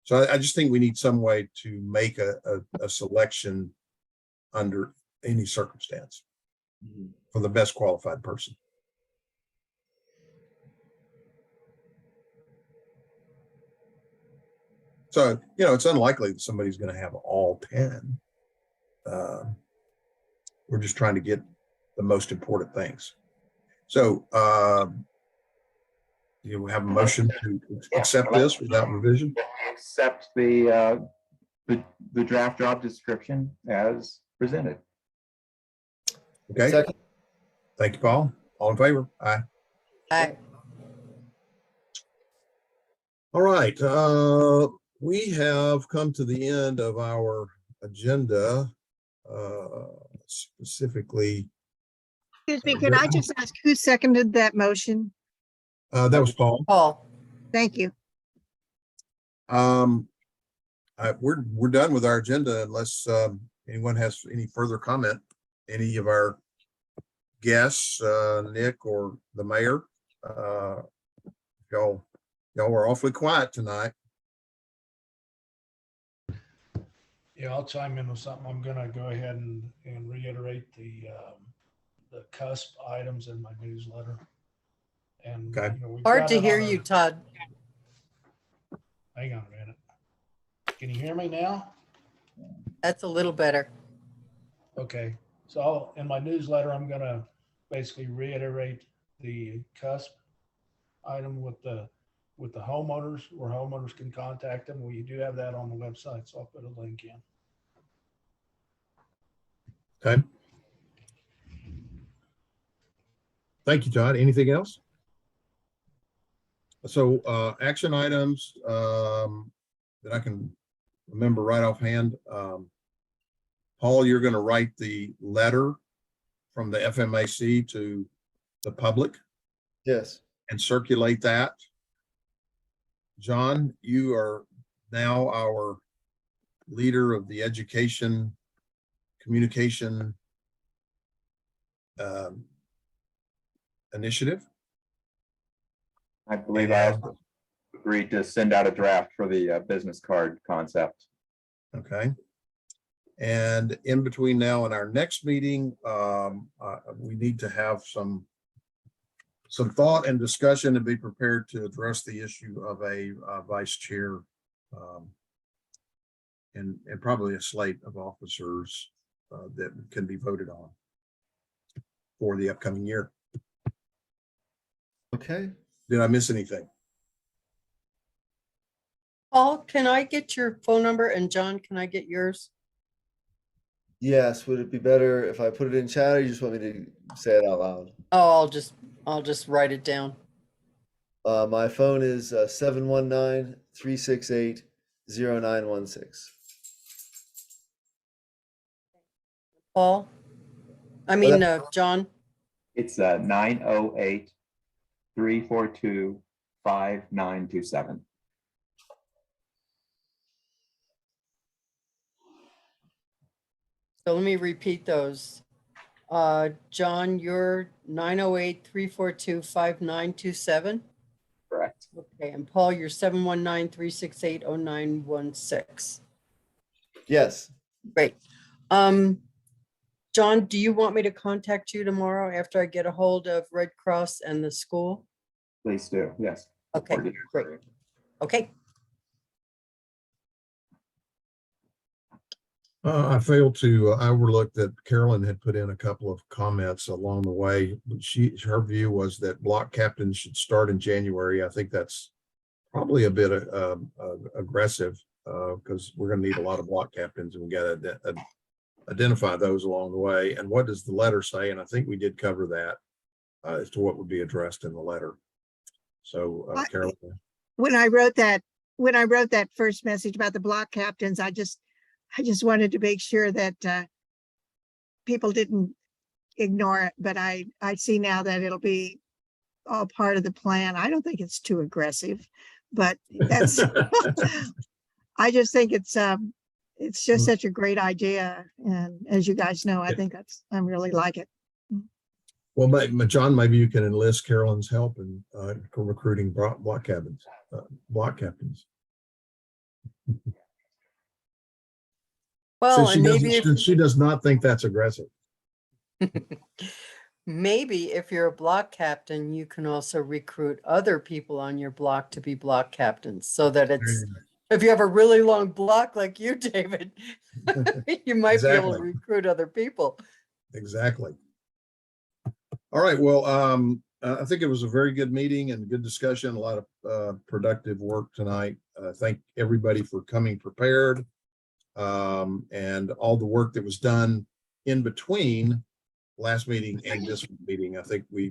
so I just think we need some way to make a selection under any circumstance for the best qualified person. So, it's unlikely that somebody's going to have all 10. We're just trying to get the most important things. So, you have a motion to accept this without revision? accept the draft job description as presented. Okay. Second. Thank you, Paul. All in favor? Aye. Aye. All right. We have come to the end of our agenda, specifically, Excuse me, can I just ask who seconded that motion? that was Paul. Paul, Thank you. We're done with our agenda unless anyone has any further comment. Any of our guests, Nick or the mayor, y'all were awfully quiet tonight. Yeah, I'll chime in with something. I'm gonna go ahead and reiterate the cusp items in my newsletter. And, Okay. you know, we've hard got to it hear on you, our- Todd. Hang on a minute. Can you hear me now? That's a little better. Okay, so in my newsletter, I'm gonna basically reiterate the cusp item with the homeowners, where homeowners can contact them. We do have that on the website, so I'll put a link in. Okay. Thank you, Todd. Anything else? So action items that I can remember right offhand. Paul, you're going to write the letter from the FMAC to the public Yes. and circulate that. John, you are now our leader of the education communication initiative. I believe I also agreed to send out a draft for the business card concept. Okay. And in between now and our next meeting, we need to have some thought and discussion and be prepared to address the issue of a vice chair and probably a slate of officers that can be voted on for the upcoming year. Okay. Did I miss anything? Paul, can I get your phone number? And John, can I get yours? Yes. Would it be better if I put it in chat, or you just want me to say it out loud? Oh, I'll just write it down. My phone is 719-368-0916. Paul? I Well, mean, John? It's 908-342-5927. So let me repeat those. John, you're 908-342-5927. Correct. Okay, and Paul, you're 719-368-0916. Yes. Great. John, do you want me to contact you tomorrow after I get a hold of Red Cross and the school? Please do. Yes. Okay, great. Okay, I failed to, I overlooked that Carolyn had put in a couple of comments along the way. Her view was that block captains should start in January. I think that's probably a bit aggressive because we're going to need a lot of block captains and we got to identify those along the way. And what does the letter say? And I think we did cover that as to what would be addressed in the letter. So Carolyn. When I wrote that first message about the block captains, I just wanted to make sure that people didn't ignore it, but I see now that it'll be all part of the plan. I don't think it's too aggressive, but that's, I just think it's just such a great idea. And as you guys know, I think I really like it. Well, John, maybe you can enlist Carolyn's help in recruiting block captains. well, So and maybe if, she does not think that's aggressive. maybe if you're a block captain, you can also recruit other people on your block to be block captains so that it's, if you have a really long block like you, David, you might be able to Exactly. recruit other people. Exactly. All right. Well, I think it was a very good meeting and good discussion, a lot of productive work tonight. Thank everybody for coming prepared and all the work that was done in between last meeting and this meeting. I think a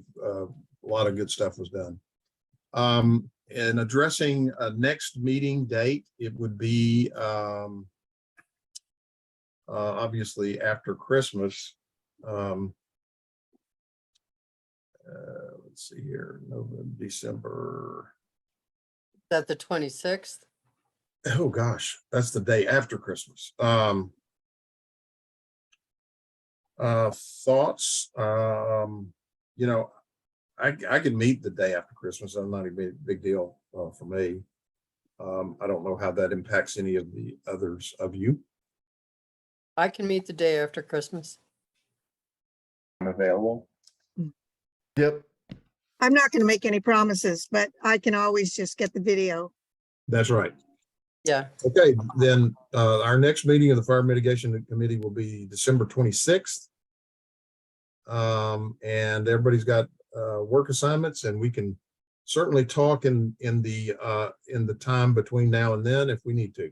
lot of good stuff was done. in addressing a next meeting date, it would be obviously after Christmas. Let's see here, November, December. Is that the 26th? Oh gosh, that's the day after Christmas. Thoughts, you know, I can meet the day after Christmas. I'm not a big deal for me. I don't know how that impacts any of the others of you. I can meet the day after Christmas. I'm available. Yep. I'm not going to make any promises, but I can always just get the video. That's right. Yeah, Okay, then our next meeting of the Fire Mitigation Committee will be December 26th. And everybody's got work assignments, and we can certainly talk in the time between now and then if we need to.